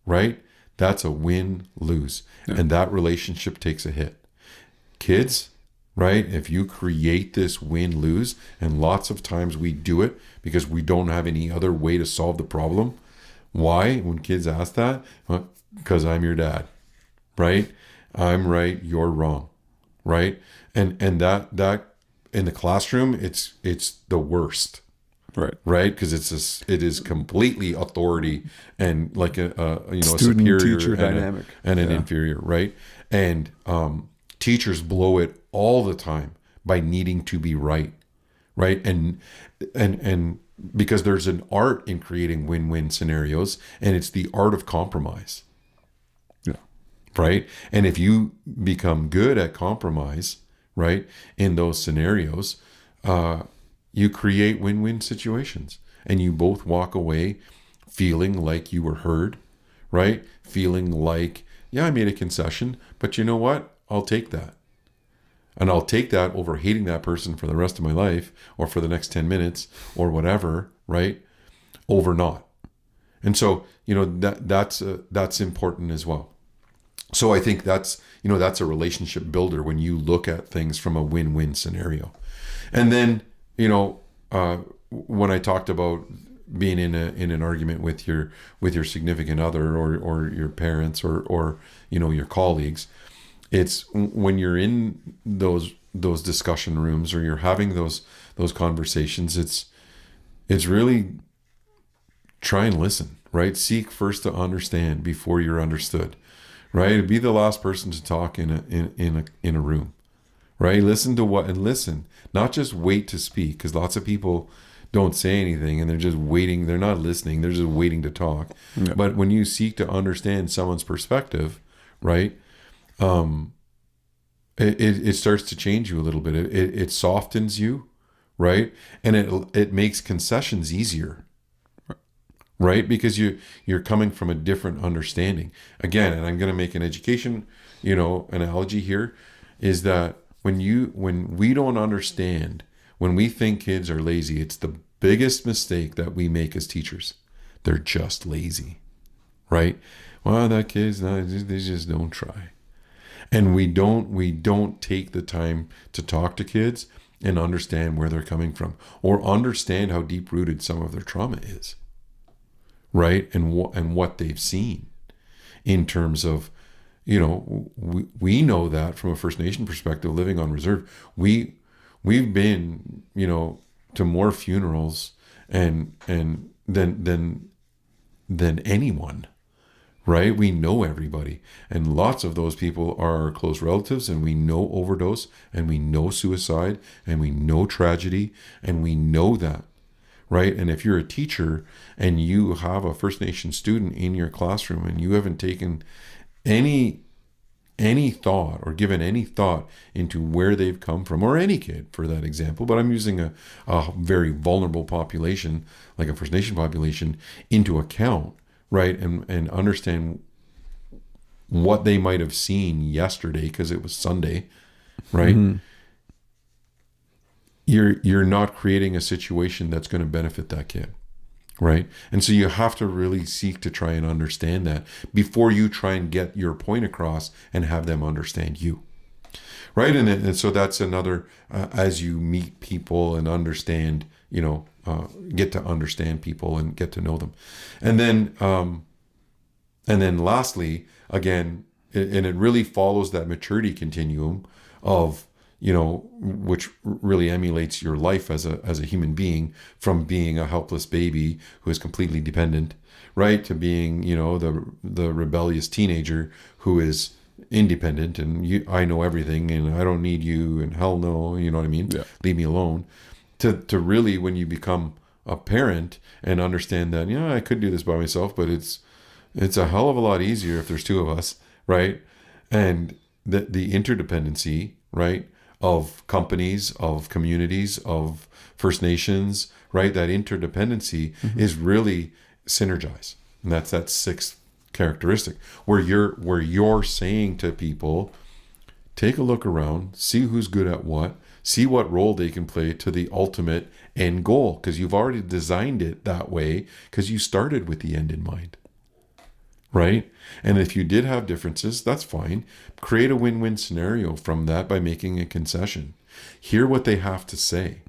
right? That's a win-lose. Yeah. And that relationship takes a hit. Kids, right? If you create this win-lose, and lots of times we do it because we don't have any other way to solve the problem. Why? When kids ask that, well, because I'm your dad, right? I'm right, you're wrong, right? And that in the classroom, it's the worst, right? Because it is completely authority and like a Student superior teacher and dynamic and an inferior, right? And teachers blow it all the time by needing to be right, and because there's an art in creating win-win scenarios, and it's the art of compromise. Yeah. Right. And if you become good at compromise, right, in those scenarios, you create win-win situations, and you both walk away feeling like you were heard, right? Feeling like, yeah, I made a concession, but you know what? I'll take that. And I'll take that over hating that person for the rest of my life, or for the next 10 minutes or whatever, right? Over not. And so, that's important as well. So I think that's a relationship builder when you look at things from a win-win scenario. And then, when I talked about being in an argument with your significant other, or your parents, or your colleagues, it's when you're in those discussion rooms, or you're having those conversations, it's really try and listen, right? Seek first to understand before you're understood, right? Be the last person to talk in a room, right? Listen to listen, not just wait to speak, because lots of people don't say anything and they're just waiting. They're not listening. They're just waiting to talk. Yeah. But when you seek to understand someone's perspective, right? It starts to change you a little bit. It softens you, right? And it makes concessions easier, right? Because you're coming from a different understanding. Again, and I'm going to make an education, analogy here, is that when we don't understand, when we think kids are lazy, it's the biggest mistake that we make as teachers. They're just lazy, right? Well, that kid's not, they just don't try. And we don't take the time to talk to kids and understand where they're coming from, or understand how deep rooted some of their trauma is, right? And what they've seen in terms of, we know that from a First Nation perspective, living on reserve, we've been, to more funerals and than anyone. Right? We know everybody, and lots of those people are our close relatives, and we know overdose, and we know suicide, and we know tragedy, and we know that, right? And if you're a teacher and you have a First Nation student in your classroom and you haven't taken any thought or given any thought into where they've come from, or any kid for that example, but I'm using a very vulnerable population, like a First Nation population, into account, right? And understand what they might have seen yesterday because it was Sunday, right? Mm-hmm. You're not creating a situation that's going to benefit that kid, right? And so you have to really seek to try and understand that before you try and get your point across and have them understand you, right? And so that's another, as you meet people and understand, get to understand people and get to know them. And then lastly, again, and it really follows that maturity continuum of, which really emulates your life as a human being, from being a helpless baby who is completely dependent, right, to being, the rebellious teenager who is independent and I know everything and I don't need you and hell no, you know what I mean? Yeah. Leave me alone. To really, when you become a parent and understand that, I could do this by myself, but it's a hell of a lot easier if there's two of us, right? And the interdependency, right, of companies, of communities, of First Nations, right? That interdependency is really synergize. And that's that sixth characteristic where you're saying to people, take a look around, see who's good at what, see what role they can play to the ultimate end goal, because you've already designed it that way because you started with the end in mind, right? And if you did have differences, that's fine. Create a win-win scenario from that by making a concession. Hear what they have to say,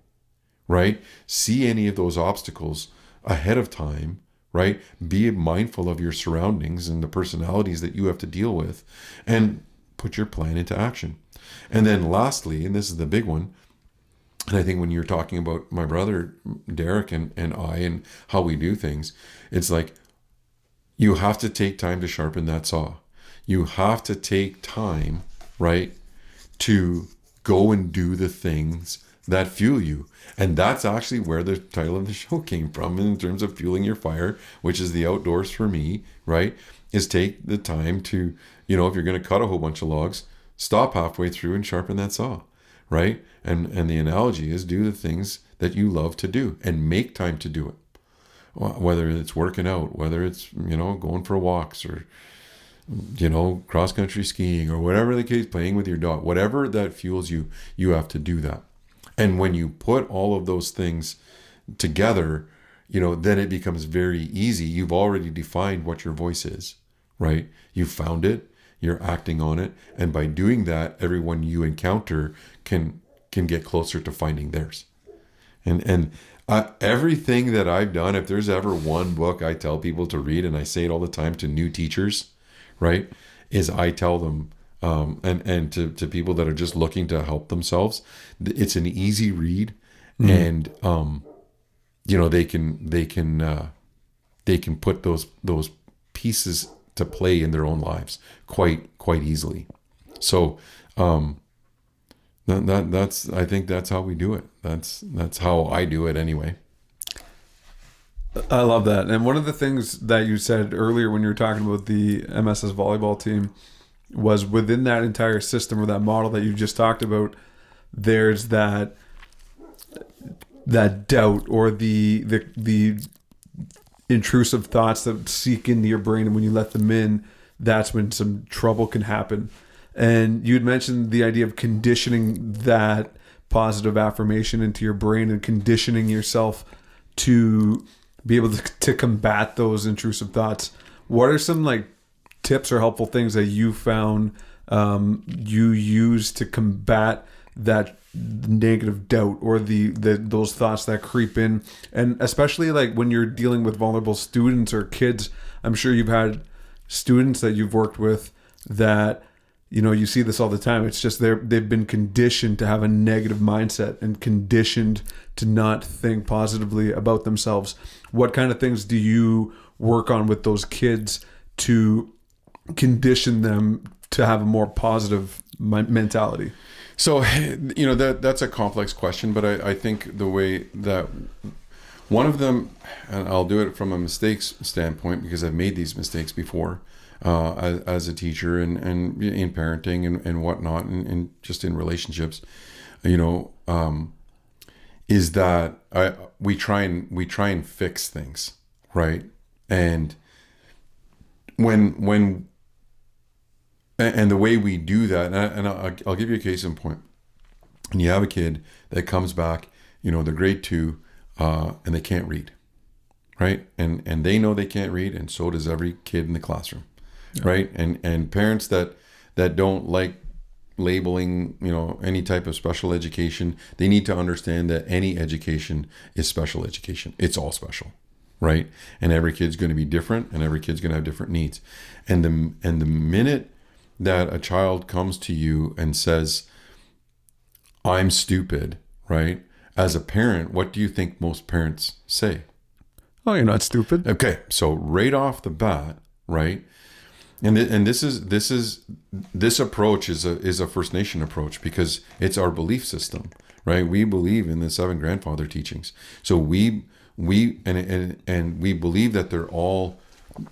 right? See any of those obstacles ahead of time, right? Be mindful of your surroundings and the personalities that you have to deal with, and put your plan into action. And then lastly, and this is the big one, and I think when you're talking about my brother, Derek, and I, and how we do things, it's like, you have to take time to sharpen that saw. You have to take time, right, to go and do the things that fuel you. And that's actually where the title of the show came from in terms of fueling your fire, which is the outdoors for me, right? Is take the time to, if you're going to cut a whole bunch of logs, stop halfway through and sharpen that saw, right? And the analogy is do the things that you love to do and make time to do it. Whether it's working out, whether it's, going for walks, or, cross-country skiing, or whatever the case, playing with your dog, whatever that fuels you, you have to do that. And when you put all of those things together, then it becomes very easy. You've already defined what your voice is, right? You found it, you're acting on it. And by doing that, everyone you encounter can get closer to finding theirs. And everything that I've done, if there's ever one book I tell people to read, and I say it all the time to new teachers, right, is I tell them, and to people that are just looking to help themselves, it's an easy read, and they can put those pieces to play in their own lives quite easily. So that's I think that's how we do it. That's how I do it anyway. I love that. And one of the things that you said earlier when you were talking about the MSS volleyball team was within that entire system, or that model that you just talked about, there's that doubt, or the intrusive thoughts that seek into your brain, and when you let them in, that's when some trouble can happen. And you'd mentioned the idea of conditioning that positive affirmation into your brain, and conditioning yourself to be able to combat those intrusive thoughts. What are some tips or helpful things that you found you use to combat that negative doubt, or those thoughts that creep in? And especially when you're dealing with vulnerable students or kids, I'm sure you've had students that you've worked with that you see this all the time. It's just they've been conditioned to have a negative mindset, and conditioned to not think positively about themselves. What kind of things do you work on with those kids to condition them to have a more positive mentality? So, that's a complex question, but I think the way that one of them, and I'll do it from a mistakes standpoint because I've made these mistakes before, as a teacher and in parenting and whatnot, and just in relationships, is that we try and fix things, right? And when the way we do that, and I'll give you a case in point. And you have a kid that comes back, they're grade 2, and they can't read, right? And they know they can't read, and so does every kid in the classroom, right? And parents that don't like labeling, any type of special education, they need to understand that any education is special education. It's all special, right? And every kid's going to be different, and every kid's going to have different needs. And the minute that a child comes to you and says, I'm stupid, right? As a parent, what do you think most parents say? Oh, you're not stupid. Okay, so right off the bat, right? And this approach is a First Nation approach, because it's our belief system, right? We believe in the 7 grandfather teachings. So we believe that they're all,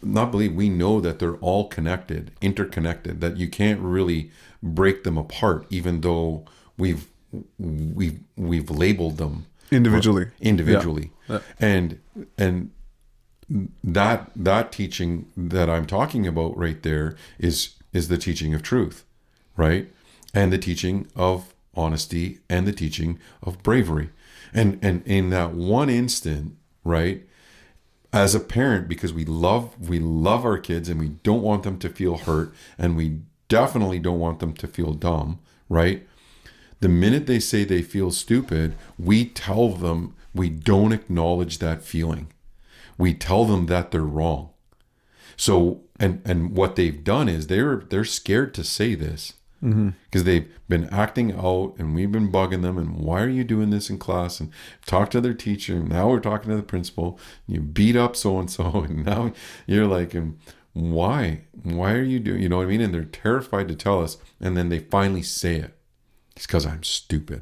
we know that they're all connected, interconnected, that you can't really break them apart, even though we've labeled them individually. Yeah. And that teaching that I'm talking about right there is the teaching of truth, right? And the teaching of honesty, and the teaching of bravery. And in that one instant, right, as a parent, because we love our kids and we don't want them to feel hurt, and we definitely don't want them to feel dumb, right? The minute they say they feel stupid, we tell them we don't acknowledge that feeling. We tell them that they're wrong. So, and what they've done is they're scared to say this, because they've been acting out and we've been bugging them. And why are you doing this in class? And talk to their teacher. And now we're talking to the principal. You beat up so-and-so. And now you're like, and why are you doing, you know what I mean? And they're terrified to tell us. And then they finally say it. It's because I'm stupid,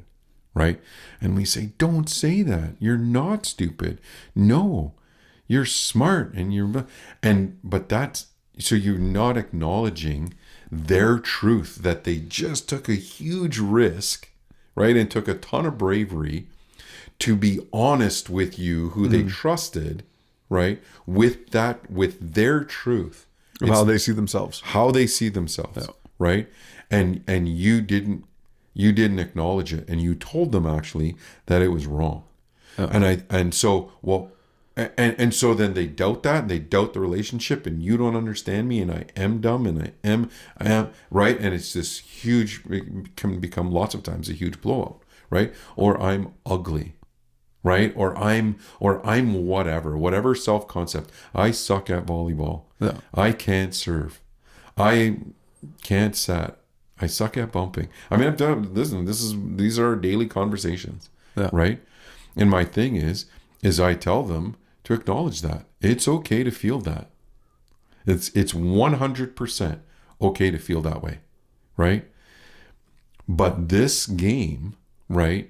right? And we say, don't say that. You're not stupid. No, you're smart. But that's, so you're not acknowledging their truth, that they just took a huge risk, right? And took a ton of bravery to be honest with you, who they trusted, right? With their truth. Of how they see themselves. Yeah. Right? And you didn't acknowledge it, and you told them actually that it was wrong. Yeah. And so then they doubt that, and they doubt the relationship, and you don't understand me, and I am dumb, and I am right. And it's this huge, it can become lots of times a huge blowout, right? Or I'm ugly, right? Or I'm whatever self-concept. I suck at volleyball. Yeah. I can't serve. I can't set. I suck at bumping. I mean, these are daily conversations, right? And my thing is I tell them to acknowledge that it's okay to feel that. It's 100% okay to feel that way, right? But this game, right,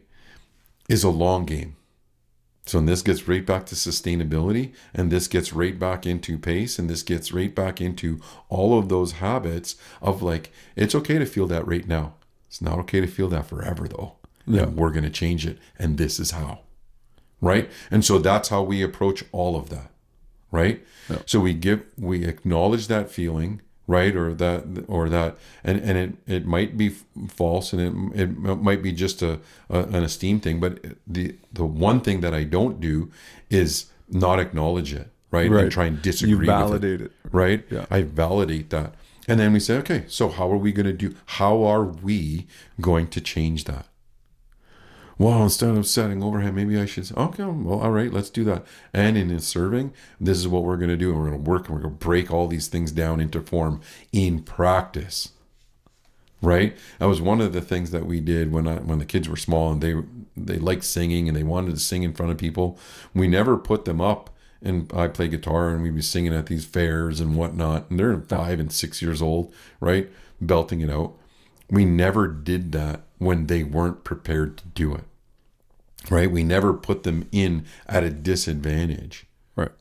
is a long game. So this gets right back to sustainability, and this gets right back into pace, and this gets right back into all of those habits of like, it's okay to feel that right now. It's not okay to feel that forever though. Yeah. And we're going to change it. And this is how, right? And so that's how we approach all of that, right? Yeah. So we acknowledge that feeling, right? Or that, and it might be false, and it might be just an esteem thing. But the one thing that I don't do is not acknowledge it, right? And try and disagree with it. You validate it, right? Yeah. I validate that. And then we say, okay, so how are we going to change that? Well, instead of setting overhand, maybe I should say, okay, well, all right, let's do that. And in serving, this is what we're going to do. And we're going to work, and we're going to break all these things down into form in practice, right? That was one of the things that we did when the kids were small, and they liked singing and they wanted to sing in front of people. We never put them up, and I play guitar, and we'd be singing at these fairs and whatnot. And they're 5 and 6 years old, right? Belting it out. We never did that when they weren't prepared to do it, right? We never put them in at a disadvantage,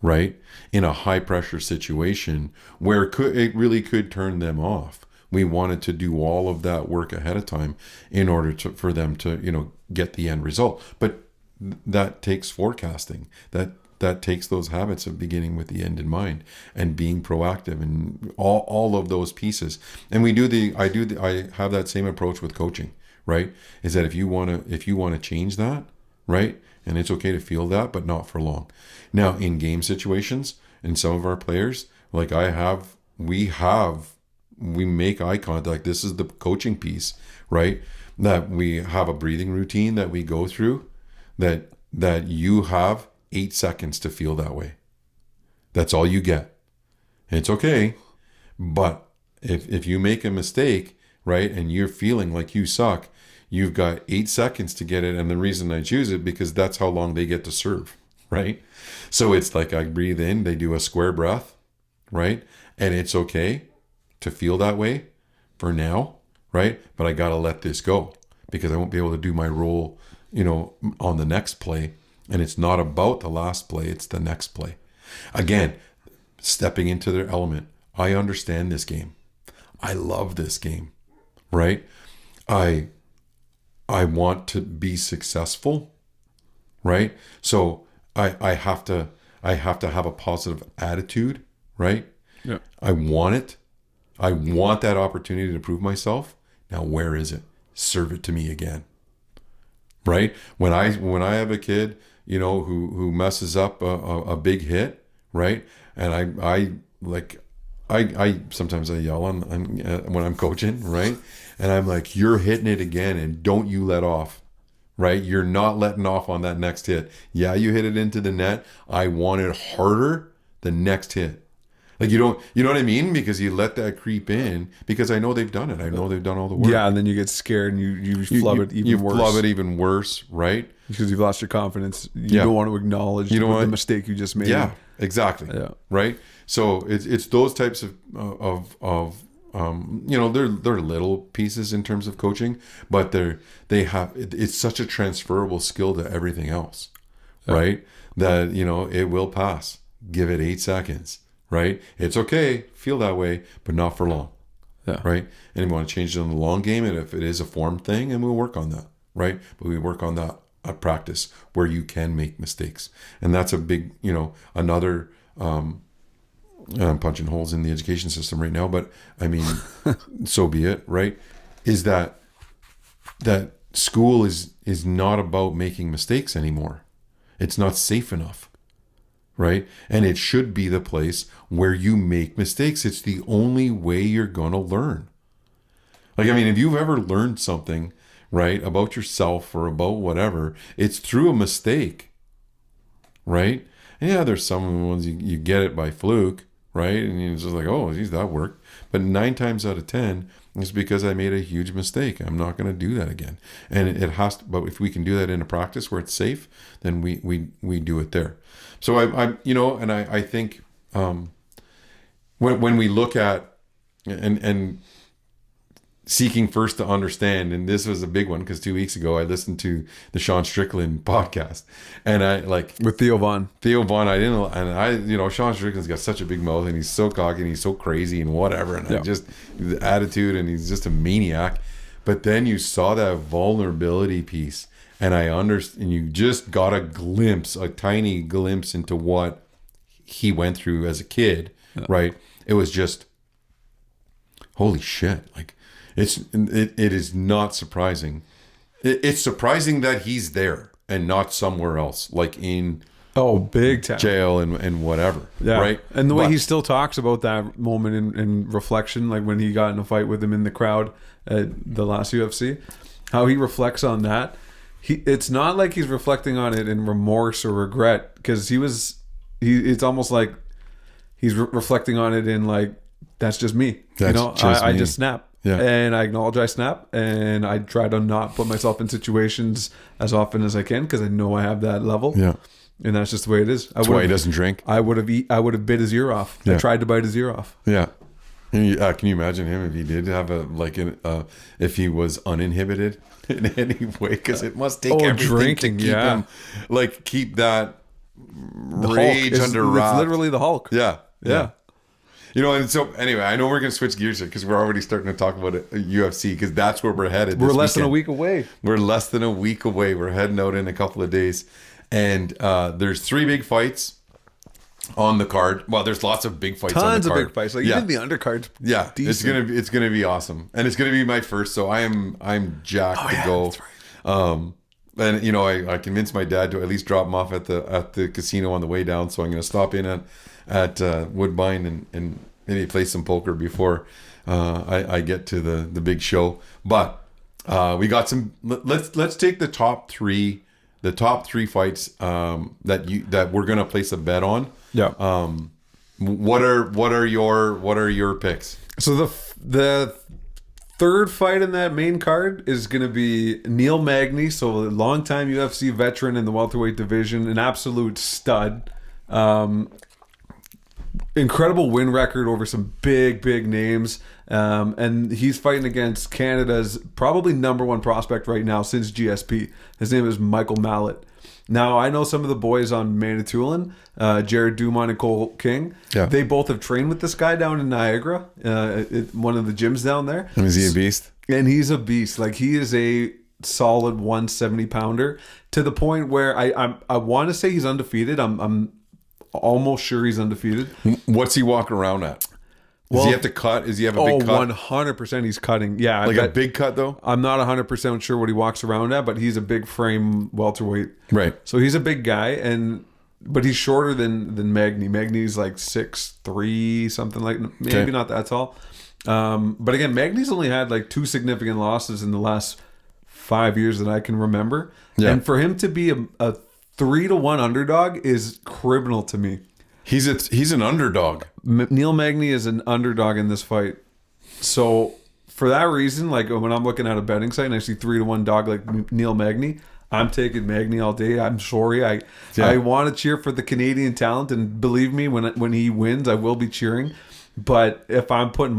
right? In a high pressure situation where it really could turn them off. We wanted to do all of that work ahead of time in order for them to, get the end result. But that takes forecasting. That takes those habits of beginning with the end in mind and being proactive and all of those pieces. And I have that same approach with coaching, right? Is that if you want to change that, right? And it's okay to feel that, but not for long. Now, in game situations, in some of our players, like we make eye contact. This is the coaching piece, right? That we have a breathing routine that we go through, that you have 8 seconds to feel that way. That's all you get. And it's okay. But if you make a mistake, right, and you're feeling like you suck, you've got 8 seconds to get it. And the reason I choose it, because that's how long they get to serve, right? So it's like I breathe in, they do a square breath, right? And it's okay to feel that way for now, right? But I got to let this go, because I won't be able to do my role, on the next play. And it's not about the last play, it's the next play. Again, stepping into their element. I understand this game. I love this game, right? I want to be successful, right? So I have to have a positive attitude, right? Yeah. I want it. I want that opportunity to prove myself. Now, where is it? Serve it to me again, right? When I have a kid, who messes up a big hit, right? And I sometimes I yell on when I'm coaching, right? And I'm like, you're hitting it again, and don't you let off, right? You're not letting off on that next hit. Yeah, you hit it into the net. I want it harder the next hit. Like you know what I mean? Because you let that creep in, because I know they've done it. I know they've done all the work. Yeah, and then you get scared and you flub it even worse. You flub it even worse, right? Because you've lost your confidence. You don't want to acknowledge the mistake you just made. Yeah, exactly. Yeah. Right? So it's those types of they're little pieces in terms of coaching, but it's such a transferable skill to everything else, right? That, it will pass. Give it 8 seconds. Right? It's okay, feel that way, but not for long. Yeah. Right? And we want to change it in the long game, and if it is a form thing, and we'll work on that. Right? But we work on that at practice where you can make mistakes. And that's a big, another I'm punching holes in the education system right now, but I mean, so be it, right? Is that school is not about making mistakes anymore. It's not safe enough. Right? And it should be the place where you make mistakes. It's the only way you're going to learn. Like, I mean, if you've ever learned something, right, about yourself or about whatever, it's through a mistake. Right? And yeah, there's some ones you get it by fluke, right? And you're just like, oh, geez, that worked. But 9 times out of 10, it's because I made a huge mistake. I'm not going to do that again. And it has to, but if we can do that in a practice where it's safe, then we do it there. So I think when we look at and seeking first to understand, and this was a big one because 2 weeks ago I listened to the Sean Strickland podcast, and I with Theo Vaughn. Sean Strickland's got such a big mouth, and he's so cocky and he's so crazy and whatever, and the attitude, and he's just a maniac. But then you saw that vulnerability piece. And I understand, and you just got a tiny glimpse into what he went through as a kid, right? It was just, holy shit! Like, it is not surprising. It's surprising that he's there and not somewhere else, like in big time jail and whatever, right? And the way he still talks about that moment in reflection, like when he got in a fight with him in the crowd at the last UFC, how he reflects on that. It's not like he's reflecting on it in remorse or regret, because it's almost like he's reflecting on it in like, that's just me. I just snap. Yeah. And I acknowledge I snap, and I try to not put myself in situations as often as I can, because I know I have that level. Yeah. And that's just the way it is. That's why he doesn't drink. I would have bit his ear off. Yeah. I tried to bite his ear off. Yeah. Can you imagine him if he did have if he was uninhibited in any way? Because it must take everything drinking, to keep him, keep that rage under wraps. It's literally the Hulk. Yeah. And so anyway, I know we're going to switch gears here because we're already starting to talk about UFC, because that's where we're headed. We're less than a week away. We're less than a week away. We're heading out in a couple of days, and there's 3 big fights on the card. Well, there's lots of big fights on the card. Tons of big fights. Even the undercard's decent. It's gonna be awesome, and it's gonna be my first. So I'm jacked to go. That's right. And I convinced my dad to at least drop him off at the casino on the way down. So I'm gonna stop in at Woodbine and maybe play some poker before I get to the big show. But we got some. Let's take the top three fights that we're gonna place a bet on. Yeah. What are your picks? So the third fight in that main card is going to be Neil Magny, so a longtime UFC veteran in the welterweight division, an absolute stud. Incredible win record over some big names. And he's fighting against Canada's probably number 1 prospect right now since GSP. His name is Michael Mallet. Now, I know some of the boys on Manitoulin, Jared Dumont and Cole King. Yeah. They both have trained with this guy down in Niagara, at one of the gyms down there. And is he a beast? And he's a beast. Like, he is a solid 170-pounder, to the point where I want to say he's undefeated. I'm almost sure he's undefeated. What's he walk around at? Does he have to cut? Does he have a big cut? 100% he's cutting. Yeah. A big cut, though? I'm not 100% sure what he walks around at, but he's a big frame welterweight. Right. So he's a big guy, and but he's shorter than Magny. Magny's like 6'3", something like, maybe not that tall. But again, Magny's only had like 2 significant losses in the last 5 years that I can remember. Yeah. And for him to be a 3-1 underdog is criminal to me. He's an underdog. Neil Magny is an underdog in this fight. So for that reason, like when I'm looking at a betting site and I see 3-1 dog like Neil Magny, I'm taking Magny all day. I'm sorry. I want to cheer for the Canadian talent, and believe me, when he wins, I will be cheering. But if I'm putting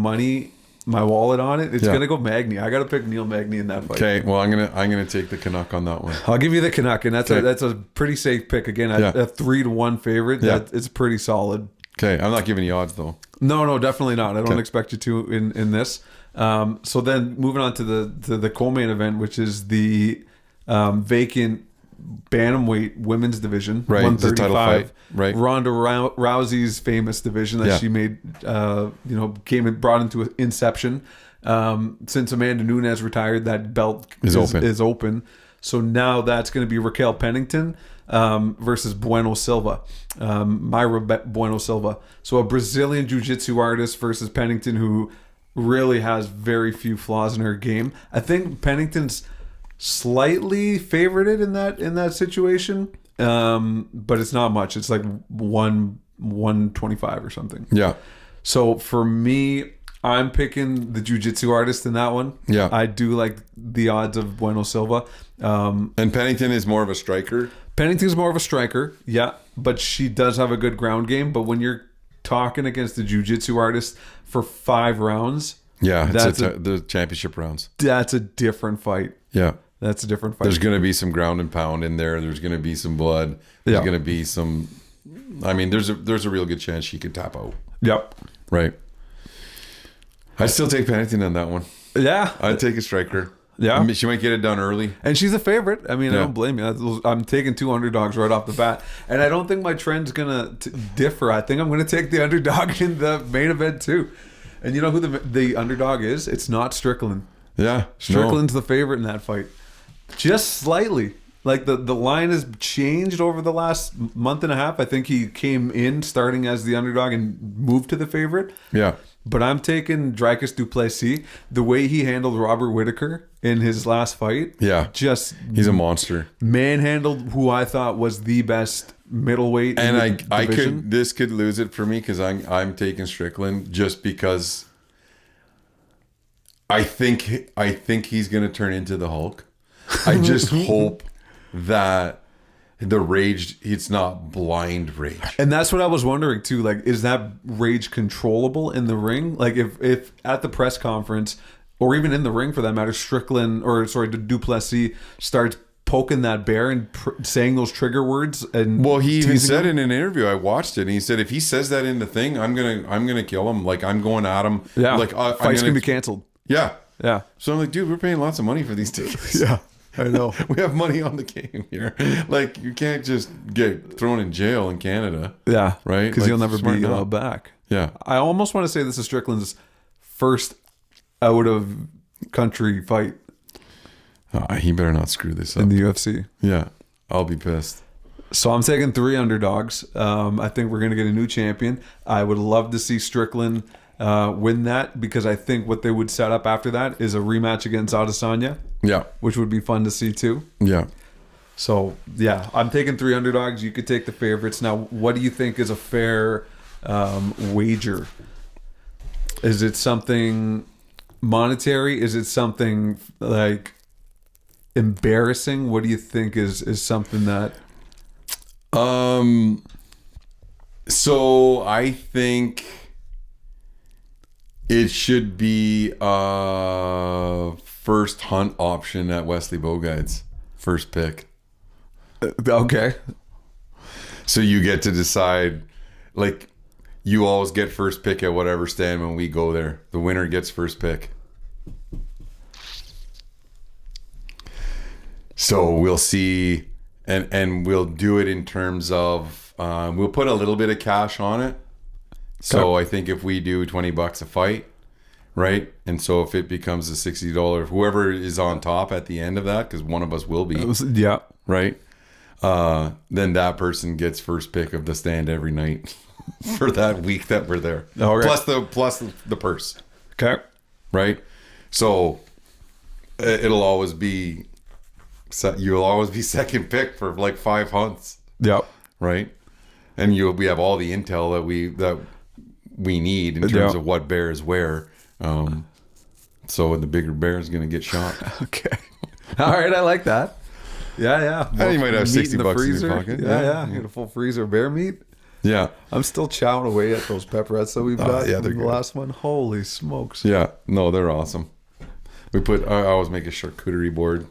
my wallet on it, it's gonna go Magny. I gotta pick Neil Magny in that fight. Okay, well I'm gonna take the Canuck on that one. I'll give you the Canuck, and that's a pretty safe pick. Again, a 3-1 favorite. Yeah. It's pretty solid. Okay, I'm not giving you odds though. No, definitely not. I don't expect you to in this. So then moving on to the co-main event, which is the vacant bantamweight women's division, right? 135, right? Ronda Rousey's famous division that she made, came and brought into inception. Since Amanda Nunes retired, that belt is open. So now that's going to be Raquel Pennington versus Bueno Silva, Mayra Bueno Silva. So a Brazilian jiu-jitsu artist versus Pennington, who really has very few flaws in her game. I think Pennington's slightly favorited in that situation, but it's not much. It's like 125 or something. Yeah. So for me, I'm picking the jiu-jitsu artist in that one. Yeah. I do like the odds of Bueno Silva. And Pennington is more of a striker. Pennington's more of a striker, yeah, but she does have a good ground game. But when you're talking against the jiu-jitsu artist for 5 rounds, the championship rounds, that's a different fight. Yeah. That's a different fight. There's going to be some ground and pound in there. There's going to be some blood. There's going to be some. I mean, there's a real good chance she could tap out. Yep. Right. I'd still take Pennington on that one. Yeah. I'd take a striker. Yeah. I mean, she might get it done early. And she's a favorite. I mean, I don't blame you. I'm taking 2 underdogs right off the bat. And I don't think my trend's going to differ. I think I'm going to take the underdog in the main event too. And you know who the underdog is? It's not Strickland. Yeah. Strickland's the favorite in that fight. Just slightly. Like the line has changed over the last month and a half. I think he came in starting as the underdog and moved to the favorite. Yeah. But I'm taking Dricus du Plessis. The way he handled Robert Whittaker in his last fight. Yeah. He's a monster. Manhandled who I thought was the best middleweight and in the division. This could lose it for me because I'm taking Strickland just because I think he's going to turn into the Hulk. I just hope that the rage, it's not blind rage. And that's what I was wondering too. Like, is that rage controllable in the ring? Like if at the press conference or even in the ring for that matter, du Plessis starts poking that bear and saying those trigger words. And well, he even said in an interview, I watched it, and he said if he says that in the thing, I'm gonna kill him. Like I'm going at him. Yeah, like fight's gonna be canceled. Yeah. Yeah. So I'm like, dude, we're paying lots of money for these tickets. Yeah, I know. We have money on the game here. Like, you can't just get thrown in jail in Canada. Yeah. Right? Because you'll never be allowed back. Yeah. I almost want to say this is Strickland's first out of country fight. He better not screw this up. In the UFC. Yeah. I'll be pissed. So I'm taking 3 underdogs. I think we're going to get a new champion. I would love to see Strickland win that, because I think what they would set up after that is a rematch against Adesanya. Yeah. Which would be fun to see too. Yeah. So, yeah, I'm taking 3 underdogs. You could take the favorites. Now, what do you think is a fair wager? Is it something monetary? Is it something like embarrassing? What do you think is something that... So I think it should be first hunt option at Wesley Boguide's first pick. Okay. So you get to decide, like, you always get first pick at whatever stand when we go there. The winner gets first pick. So we'll see, and we'll do it in terms of we'll put a little bit of cash on it. So I think if we do $20 a fight, right? And so if it becomes a $60, whoever is on top at the end of that, because one of us will be, yeah, right? then that person gets first pick of the stand every night for that week that we're there. Okay. Plus the purse, Okay. right? So it'll always be you'll always be second pick for like 5 hunts, Yep. right? And we have all the intel that we need in terms of what bear is where. So the bigger bear is going to get shot. Okay. All right. I like that. Yeah. And you might have Meat $60 in the in freezer. your pocket. Yeah. Get a full freezer of bear meat. Yeah. I'm still chowing away at those pepperettes that we've got. yeah, from they're the good. last one. Holy smokes. Yeah. No, they're awesome. I always make a charcuterie board.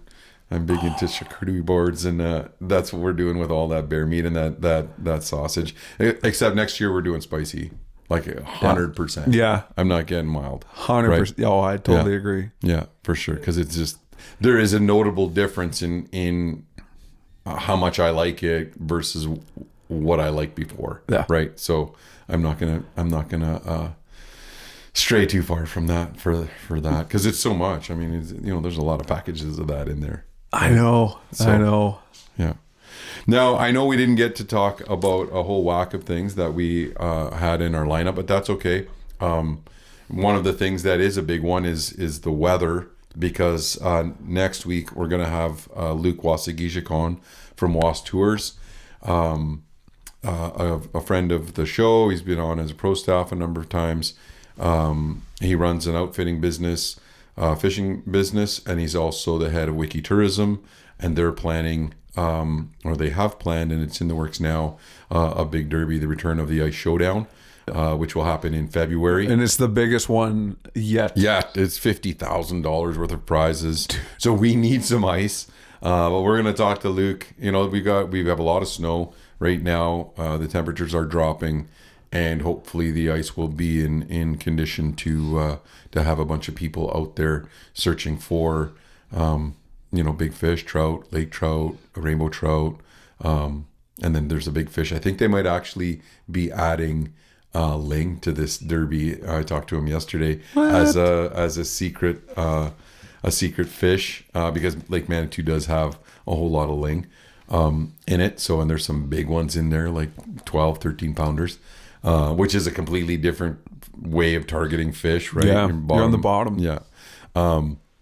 I'm big into charcuterie boards, and that's what we're doing with all that bear meat and that sausage. Except next year we're doing spicy, like 100%. Yeah. I'm not getting mild. 100%. Right? Oh, I totally agree. Yeah, for sure. Because it's just there is a notable difference in how much I like it versus what I liked before. Yeah. Right. So I'm not gonna stray too far from that for that, because it's so much. I mean, there's a lot of packages of that in there. I know. Yeah. Now, I know we didn't get to talk about a whole whack of things that we had in our lineup, but that's okay. One of the things that is a big one is the weather, because next week we're going to have Luc Wasigijikon from Was Tours, a friend of the show. He's been on as a pro staff a number of times. He runs an outfitting business, fishing business, and he's also the head of Wiki Tourism, and they're planning, or they have planned, and it's in the works now, a big derby, the Return of the Ice Showdown, which will happen in February. And it's the biggest one yet. Yeah, it's $50,000 worth of prizes. So we need some ice. But we're going to talk to Luke. We have a lot of snow right now. The temperatures are dropping, and hopefully the ice will be in condition to have a bunch of people out there searching for, big fish, trout, lake trout, rainbow trout. And then there's a big fish. I think they might actually be adding ling to this derby. I talked to him yesterday as a secret fish, because Lake Manitou does have a whole lot of ling in it. So, and there's some big ones in there, like 12, 13 pounders. Which is a completely different way of targeting fish, right? Yeah, you're on the bottom. Yeah.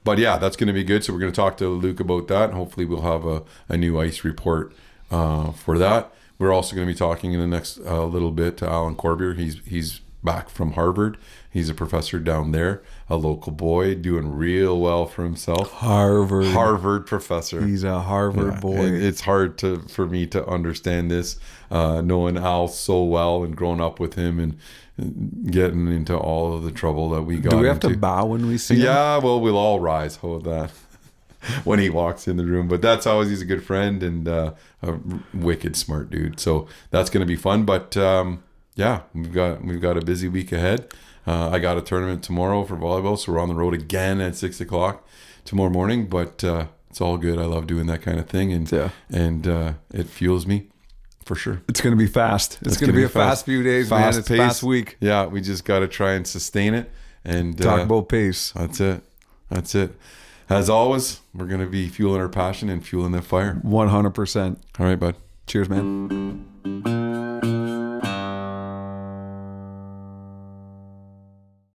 But yeah, that's going to be good. So we're going to talk to Luke about that, and hopefully we'll have a new ice report for that. We're also going to be talking in the next little bit to Alan Corbier. He's back from Harvard. He's a professor down there, a local boy doing real well for himself. Harvard professor. He's a Harvard boy. It's hard for me to understand this, knowing Al so well and growing up with him and getting into all of the trouble that we got. Do we have into. to bow when we see him? Yeah, well, we'll all rise. Hold that. When he walks in the room. But that's always, he's a good friend and a wicked smart dude. So that's going to be fun. But yeah, we've got a busy week ahead. I got a tournament tomorrow for volleyball, so we're on the road again at 6:00 tomorrow morning. But it's all good. I love doing that kind of thing, and it fuels me for sure. It's going to be fast. It's going to be a fast few days, man. It's a fast week. Yeah, we just got to try and sustain it and talk about pace. That's it. As always, we're going to be fueling our passion and fueling that fire. 100%. All right, bud. Cheers, man.